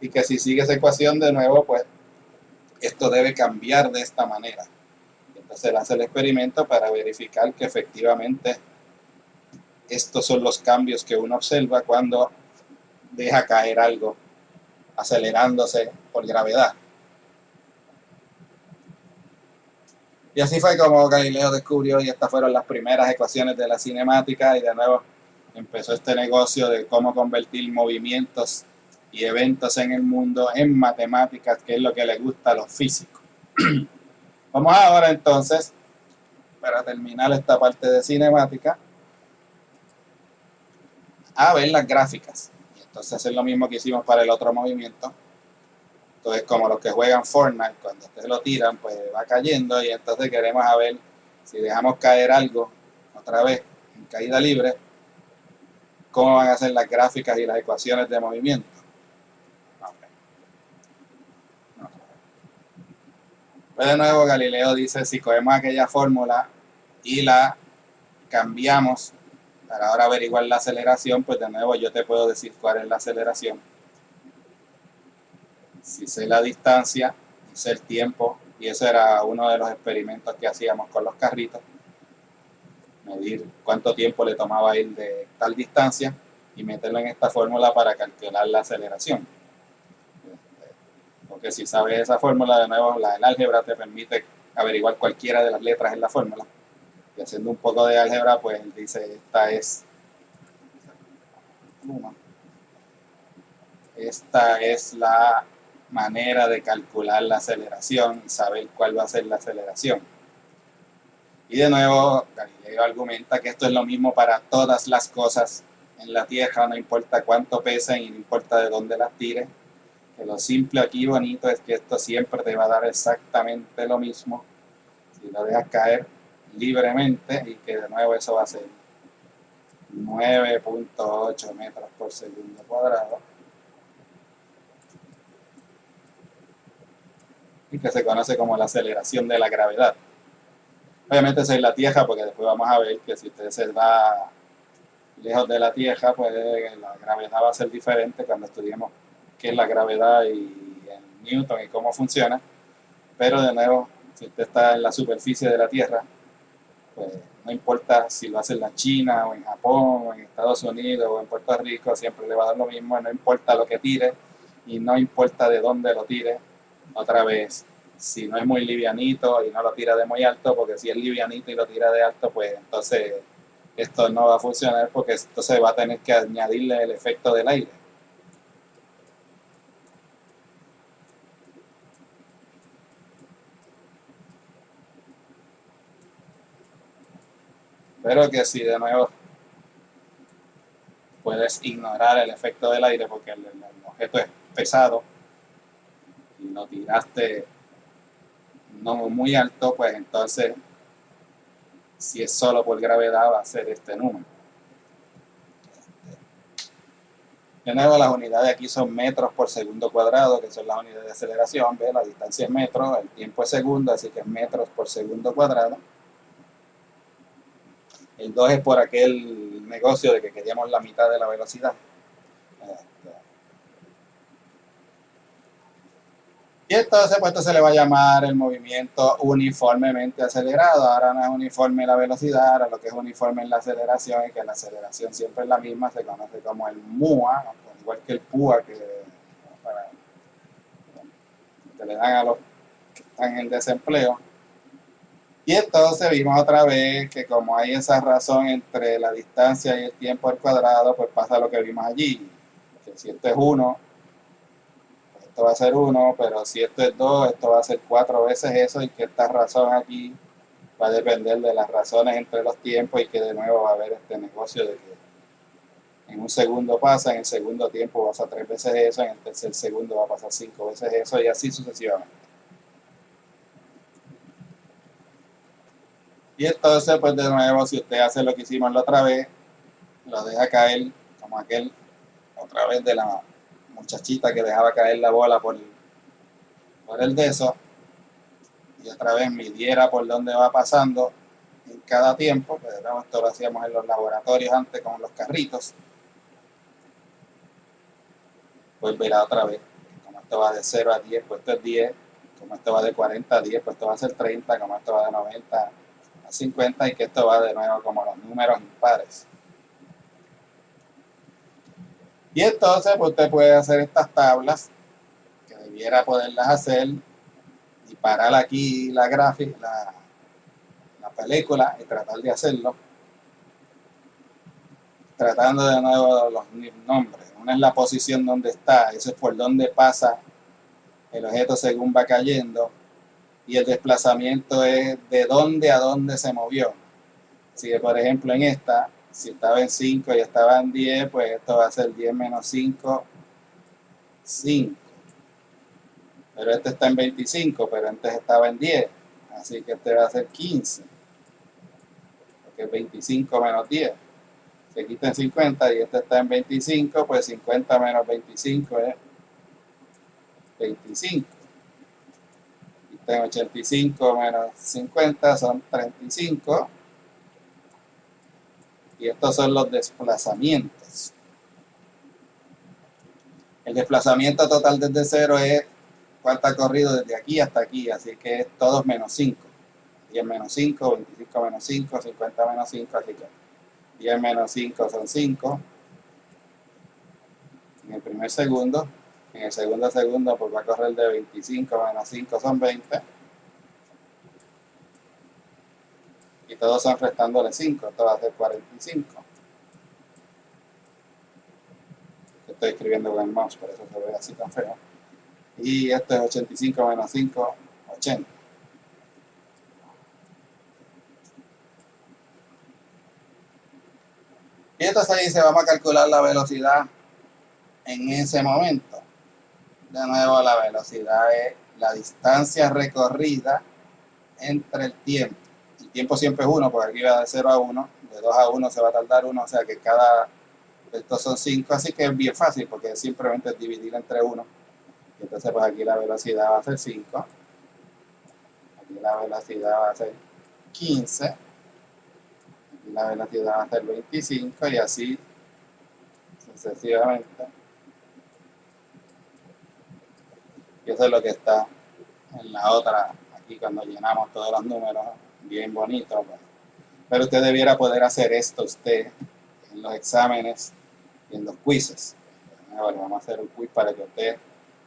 y que si sigue esa ecuación de nuevo, pues esto debe cambiar de esta manera. Entonces él hace el experimento para verificar que efectivamente estos son los cambios que uno observa cuando deja caer algo acelerándose por gravedad. Y así fue como Galileo descubrió, y estas fueron las primeras ecuaciones de la cinemática, y de nuevo empezó este negocio de cómo convertir movimientos y eventos en el mundo en matemáticas, que es lo que les gusta a los físicos. Vamos ahora entonces, para terminar esta parte de cinemática, a ver las gráficas. Y entonces hacer lo mismo que hicimos para el otro movimiento. Entonces, como los que juegan Fortnite, cuando ustedes lo tiran, pues va cayendo, y entonces queremos a ver si dejamos caer algo otra vez en caída libre, cómo van a ser las gráficas y las ecuaciones de movimiento. Pues de nuevo Galileo dice, si cogemos aquella fórmula y la cambiamos para ahora averiguar la aceleración, pues de nuevo yo te puedo decir cuál es la aceleración. Si sé la distancia y sé el tiempo, y eso era uno de los experimentos que hacíamos con los carritos, medir cuánto tiempo le tomaba ir de tal distancia y meterlo en esta fórmula para calcular la aceleración. Porque si sabes esa fórmula, de nuevo el álgebra te permite averiguar cualquiera de las letras en la fórmula. Y haciendo un poco de álgebra, pues él dice, esta es la manera de calcular la aceleración y saber cuál va a ser la aceleración. Y de nuevo, Galileo argumenta que esto es lo mismo para todas las cosas en la Tierra, no importa cuánto pesen y no importa de dónde las tires. Que lo simple aquí bonito es que esto siempre te va a dar exactamente lo mismo si lo dejas caer libremente, y que de nuevo eso va a ser 9.8 metros por segundo cuadrado, y que se conoce como la aceleración de la gravedad. Obviamente esa es la Tierra, porque después vamos a ver que si usted se va lejos de la Tierra, pues la gravedad va a ser diferente cuando estudiemos qué es la gravedad y el Newton y cómo funciona. Pero de nuevo, si usted está en la superficie de la Tierra, pues no importa si lo hace en la China o en Japón o en Estados Unidos o en Puerto Rico, siempre le va a dar lo mismo, no importa lo que tire y no importa de dónde lo tire. Otra vez, si no es muy livianito y no lo tira de muy alto, porque si es livianito y lo tira de alto, pues entonces esto no va a funcionar, porque entonces va a tener que añadirle el efecto del aire. Pero que si de nuevo puedes ignorar el efecto del aire, porque el objeto es pesado y lo tiraste no muy alto, pues entonces, si es solo por gravedad, va a ser este número. De nuevo, las unidades aquí son metros por segundo cuadrado, que son las unidades de aceleración. ¿Ve? La distancia es metros, el tiempo es segundo, así que es metros por segundo cuadrado. El 2 es por aquel negocio de que queríamos la mitad de la velocidad. Y entonces, pues esto se le va a llamar el movimiento uniformemente acelerado. Ahora no es uniforme la velocidad, ahora lo que es uniforme es la aceleración, y que la aceleración siempre es la misma, se conoce como el MUA, igual que el PUA que le dan a los que están en desempleo. Y entonces vimos otra vez que como hay esa razón entre la distancia y el tiempo al cuadrado, pues pasa lo que vimos allí, que si esto es 1, esto va a ser 1, pero si esto es 2, esto va a ser 4 veces eso, y que esta razón aquí va a depender de las razones entre los tiempos, y que de nuevo va a haber este negocio de que en un segundo pasa, en el segundo tiempo pasa 3 veces eso, en el tercer segundo va a pasar 5 veces eso, y así sucesivamente. Y entonces, pues de nuevo, si usted hace lo que hicimos la otra vez, lo deja caer como aquel, otra vez de la muchachita que dejaba caer la bola por el de eso, y otra vez midiera por dónde va pasando en cada tiempo, que de nuevo esto lo hacíamos en los laboratorios antes con los carritos, pues verá otra vez, como esto va de 0 a 10, pues esto es 10, como esto va de 40 a 10, pues esto va a ser 30, como esto va de 90 a 50, y que esto va de nuevo como los números impares. Y entonces pues usted puede hacer estas tablas, que debiera poderlas hacer, y parar aquí la gráfica, la película, y tratar de hacerlo, tratando de nuevo los nombres. Una es la posición donde está, eso es por donde pasa el objeto según va cayendo, y el desplazamiento es de dónde a dónde se movió. Así que, por ejemplo, en esta, si estaba en 5 y estaba en 10, pues esto va a ser 10 menos 5, 5. Pero este está en 25, pero antes estaba en 10. Así que este va a ser 15. Porque es 25 menos 10. Se quita en 50 y este está en 25, pues 50 menos 25 es 25. En 85 menos 50 son 35, y estos son los desplazamientos. El desplazamiento total desde 0 es cuánto ha corrido desde aquí hasta aquí, así que es todos menos 5. 10 menos 5, 25 menos 5, 50 menos 5, así que 10 menos 5 son 5 en el primer segundo. En el segundo segundo pues va a correr de 25 menos 5 son 20. Y todos son restándole 5, esto va a ser 45. Estoy escribiendo con el mouse, por eso se ve así tan feo. Y esto es 85 menos 5, 80. Y entonces ahí dice, vamos a calcular la velocidad en ese momento. De nuevo, la velocidad es la distancia recorrida entre el tiempo. El tiempo siempre es 1, porque aquí va de 0 a 1, de 2 a 1 se va a tardar 1, o sea que cada de estos son 5, así que es bien fácil, porque simplemente es dividir entre 1. Y entonces pues aquí la velocidad va a ser 5, aquí la velocidad va a ser 15, aquí la velocidad va a ser 25, y así sucesivamente. Y eso es lo que está en la otra, aquí cuando llenamos todos los números, bien bonito. Pues. Pero usted debiera poder hacer esto usted en los exámenes y en los quizzes. Bueno, vamos a hacer un quiz para que usted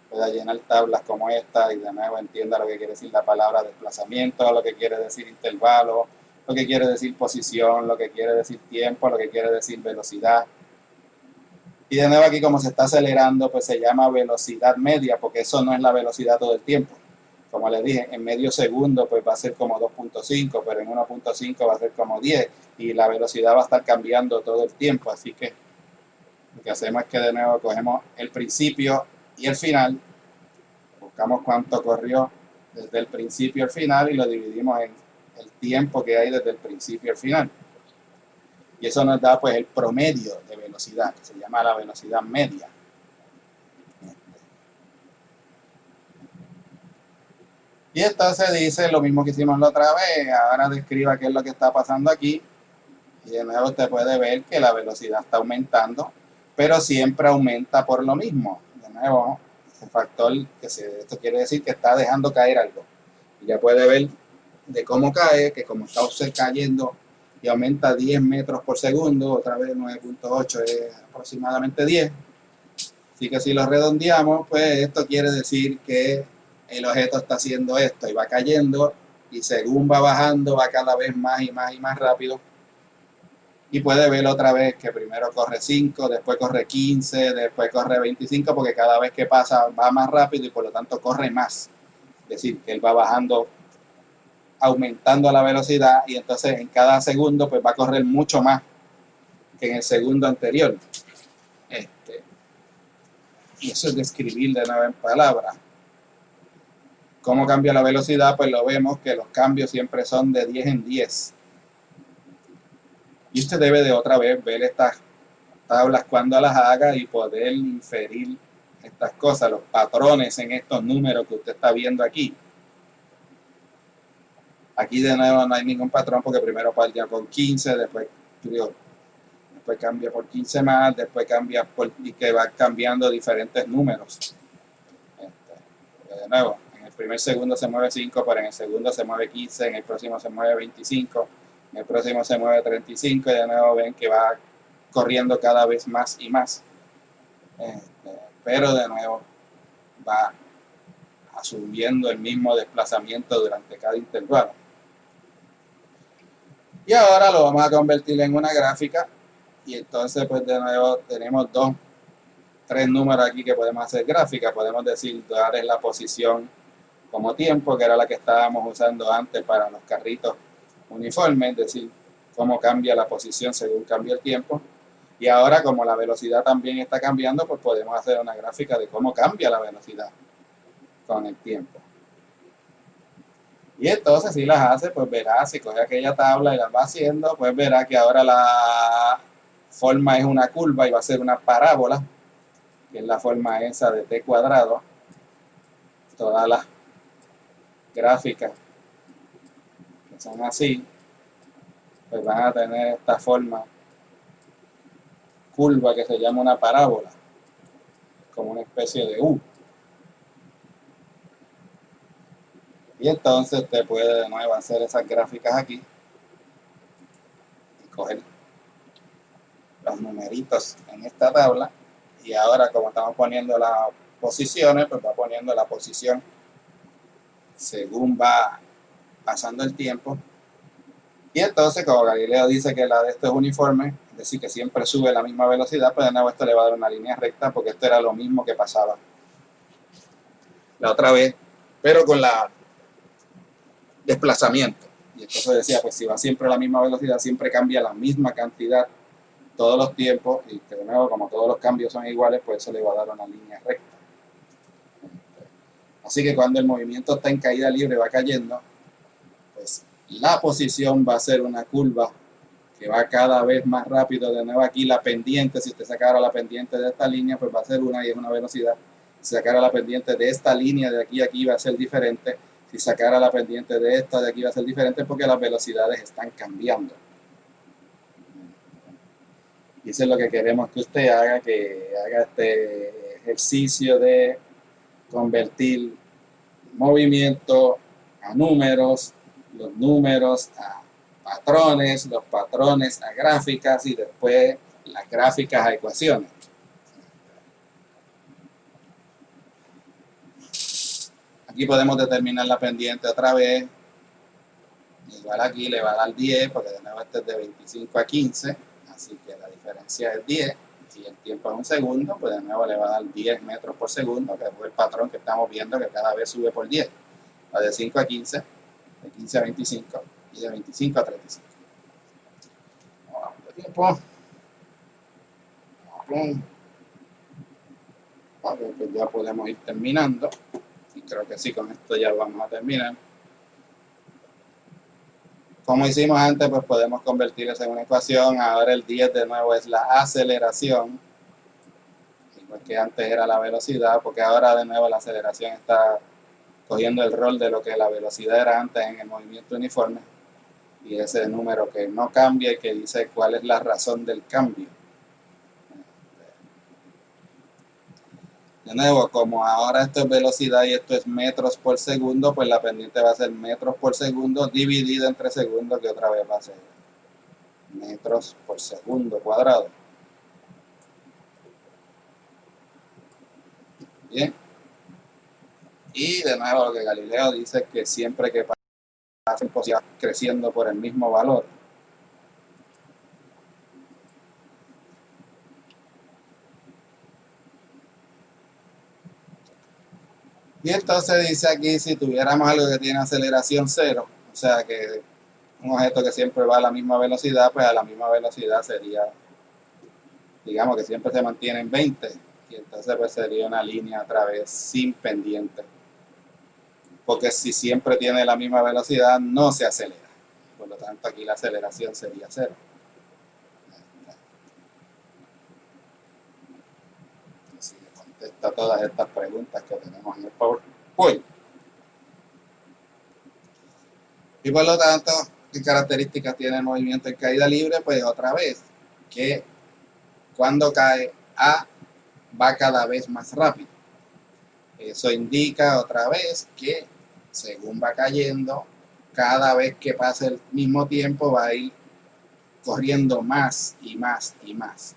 pueda llenar tablas como esta y de nuevo entienda lo que quiere decir la palabra desplazamiento, lo que quiere decir intervalo, lo que quiere decir posición, lo que quiere decir tiempo, lo que quiere decir velocidad. Y de nuevo aquí como se está acelerando, pues se llama velocidad media, porque eso no es la velocidad todo el tiempo. Como les dije, en medio segundo pues va a ser como 2.5, pero en 1.5 va a ser como 10, y la velocidad va a estar cambiando todo el tiempo. Así que lo que hacemos es que de nuevo cogemos el principio y el final, buscamos cuánto corrió desde el principio al final y lo dividimos en el tiempo que hay desde el principio al final. Y eso nos da pues el promedio de velocidad, que se llama la velocidad media. Y entonces dice lo mismo que hicimos la otra vez, ahora describa qué es lo que está pasando aquí. Y de nuevo usted puede ver que la velocidad está aumentando, pero siempre aumenta por lo mismo. De nuevo, ese factor, esto quiere decir que está dejando caer algo. Y ya puede ver de cómo cae, que como está usted cayendo y aumenta 10 metros por segundo, otra vez 9.8 es aproximadamente 10. Así que si lo redondeamos, pues esto quiere decir que el objeto está haciendo esto y va cayendo, y según va bajando va cada vez más y más y más rápido. Y puede ver otra vez que primero corre 5, después corre 15, después corre 25, porque cada vez que pasa va más rápido y por lo tanto corre más. Es decir, que él va bajando, aumentando la velocidad, y entonces en cada segundo pues va a correr mucho más que en el segundo anterior. Y eso es describir de nuevo en palabras. ¿Cómo cambia la velocidad? Pues lo vemos que los cambios siempre son de 10 en 10. Y usted debe de otra vez ver estas tablas cuando las haga y poder inferir estas cosas, los patrones en estos números que usted está viendo aquí. Aquí de nuevo no hay ningún patrón porque primero partía con 15, después cambia por 15 más, después cambia y que va cambiando diferentes números. De nuevo, en el primer segundo se mueve 5, pero en el segundo se mueve 15, en el próximo se mueve 25, en el próximo se mueve 35, y de nuevo ven que va corriendo cada vez más y más. Pero de nuevo va asumiendo el mismo desplazamiento durante cada intervalo. Y ahora lo vamos a convertir en una gráfica, y entonces pues de nuevo tenemos tres números aquí que podemos hacer gráfica. Podemos decir dar en la posición como tiempo, que era la que estábamos usando antes para los carritos uniformes, es decir, cómo cambia la posición según cambia el tiempo. Y ahora, como la velocidad también está cambiando, pues podemos hacer una gráfica de cómo cambia la velocidad con el tiempo. Y entonces, si las hace, pues verá, si coge aquella tabla y las va haciendo, pues verá que ahora la forma es una curva y va a ser una parábola, que es la forma esa de t cuadrado. Todas las gráficas que son así, pues van a tener esta forma curva que se llama una parábola, como una especie de U. Y entonces usted puede de nuevo hacer esas gráficas aquí y coger los numeritos en esta tabla, y ahora como estamos poniendo las posiciones, pues va poniendo la posición según va pasando el tiempo. Y entonces, como Galileo dice que la de esto es uniforme, es decir, que siempre sube la misma velocidad, pues de nuevo esto le va a dar una línea recta, porque esto era lo mismo que pasaba la otra vez, pero con la desplazamiento. Y entonces decía, pues si va siempre a la misma velocidad, siempre cambia la misma cantidad todos los tiempos, y que de nuevo, como todos los cambios son iguales, pues eso le va a dar una línea recta. Así que cuando el movimiento está en caída libre, va cayendo, pues la posición va a ser una curva que va cada vez más rápido. De nuevo aquí la pendiente, si usted sacara la pendiente de esta línea, pues va a ser una, y es una velocidad. Si sacara la pendiente de esta línea de aquí a aquí, va a ser diferente. Si sacara la pendiente de esta de aquí, va a ser diferente, porque las velocidades están cambiando. Y eso es lo que queremos que usted haga, que haga este ejercicio de convertir movimiento a números, los números a patrones, los patrones a gráficas, y después las gráficas a ecuaciones. Aquí podemos determinar la pendiente otra vez. Igual aquí le va a dar 10, porque de nuevo este es de 25 a 15, así que la diferencia es 10. Si el tiempo es un segundo, pues de nuevo le va a dar 10 metros por segundo, que es el patrón que estamos viendo, que cada vez sube por 10. Va de 5 a 15, de 15 a 25 y de 25 a 35. Vamos de tiempo. Pues ya podemos ir terminando. creo que sí, con esto ya vamos a terminar. Como hicimos antes, pues podemos convertir eso en una ecuación. Ahora el 10 de nuevo es la aceleración, igual que antes era la velocidad, porque ahora de nuevo la aceleración está cogiendo el rol de lo que la velocidad era antes en el movimiento uniforme. Y ese número que no cambia y que dice cuál es la razón del cambio. De nuevo, como ahora esto es velocidad y esto es metros por segundo, pues la pendiente va a ser metros por segundo dividido entre segundos, que otra vez va a ser metros por segundo cuadrado. Bien. Y de nuevo lo que Galileo dice es que siempre que pasa el tiempo siga creciendo por el mismo valor. Y entonces dice aquí, si tuviéramos algo que tiene aceleración cero, o sea que un objeto que siempre va a la misma velocidad, pues a la misma velocidad sería, digamos que siempre se mantiene en 20, y entonces pues sería una línea otra vez sin pendiente. Porque si siempre tiene la misma velocidad, no se acelera. Por lo tanto, aquí la aceleración sería cero. Así que contesta todas estas preguntas que tenemos en el PowerPoint. Y por lo tanto, ¿qué características tiene el movimiento en caída libre? Pues otra vez, que cuando cae A va cada vez más rápido. Eso indica otra vez que según va cayendo, cada vez que pase el mismo tiempo va a ir corriendo más y más y más.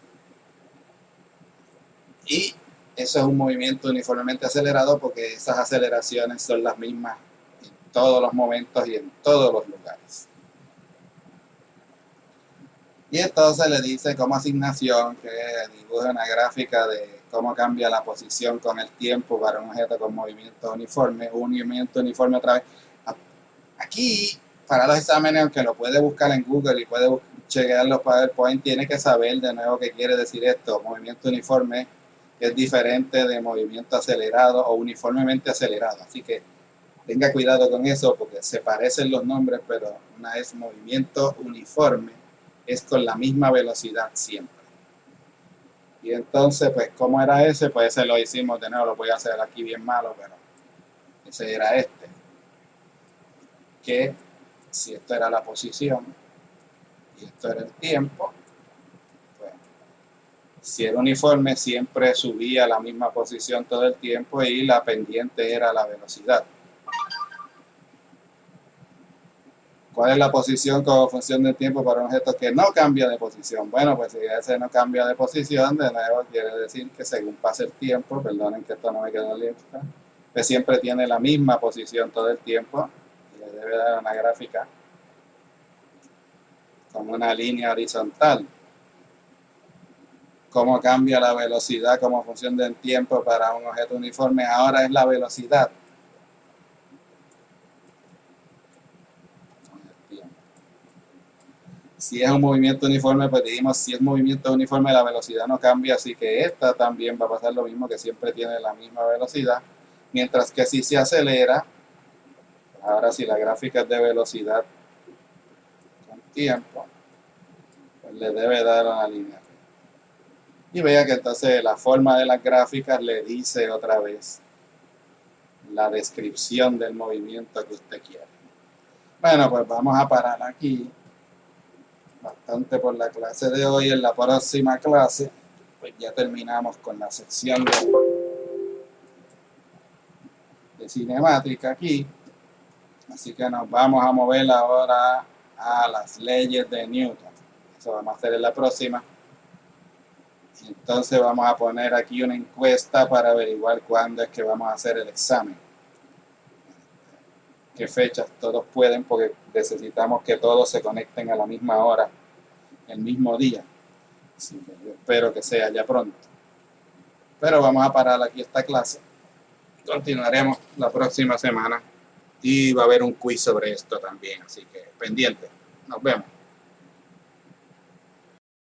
Y eso es un movimiento uniformemente acelerado porque esas aceleraciones son las mismas en todos los momentos y en todos los lugares. Y entonces le dice como asignación que dibuje una gráfica de cómo cambia la posición con el tiempo para un objeto con movimiento uniforme otra vez. Aquí, para los exámenes, aunque lo puede buscar en Google y puede chequear los PowerPoint, tiene que saber de nuevo qué quiere decir esto. Movimiento uniforme es diferente de movimiento acelerado o uniformemente acelerado. Así que tenga cuidado con eso porque se parecen los nombres, pero una es movimiento uniforme, es con la misma velocidad siempre. Y entonces, pues, ¿cómo era ese? Pues ese lo hicimos de nuevo, lo voy a hacer aquí bien malo, pero ese era este. Que si esto era la posición y esto era el tiempo, pues, si era uniforme siempre subía a la misma posición todo el tiempo y la pendiente era la velocidad. ¿Cuál es la posición como función del tiempo para un objeto que no cambia de posición? Bueno, pues si ese no cambia de posición, de nuevo quiere decir que según pasa el tiempo, perdonen que esto no me quedó listo, pues siempre tiene la misma posición todo el tiempo. Y le debe dar una gráfica como una línea horizontal. ¿Cómo cambia la velocidad como función del tiempo para un objeto uniforme? Ahora es la velocidad. Si es un movimiento uniforme, pues dijimos, si es movimiento uniforme, la velocidad no cambia, así que esta también va a pasar lo mismo, que siempre tiene la misma velocidad. Mientras que si se acelera, ahora si la gráfica es de velocidad con tiempo, pues le debe dar una línea. Y vea que entonces la forma de las gráficas le dice otra vez la descripción del movimiento que usted quiere. Bueno, pues vamos a parar aquí. Bastante por la clase de hoy. En la próxima clase pues ya terminamos con la sección de cinemática aquí, así que nos vamos a mover ahora a las leyes de Newton. Eso vamos a hacer en la próxima. Y entonces vamos a poner aquí una encuesta para averiguar cuándo es que vamos a hacer el examen, qué fechas. Todos pueden porque necesitamos que todos se conecten a la misma hora el mismo día. Así que yo espero que sea ya pronto. Pero vamos a parar aquí esta clase. Continuaremos la próxima semana y va a haber un quiz sobre esto también. Así que pendiente. Nos vemos.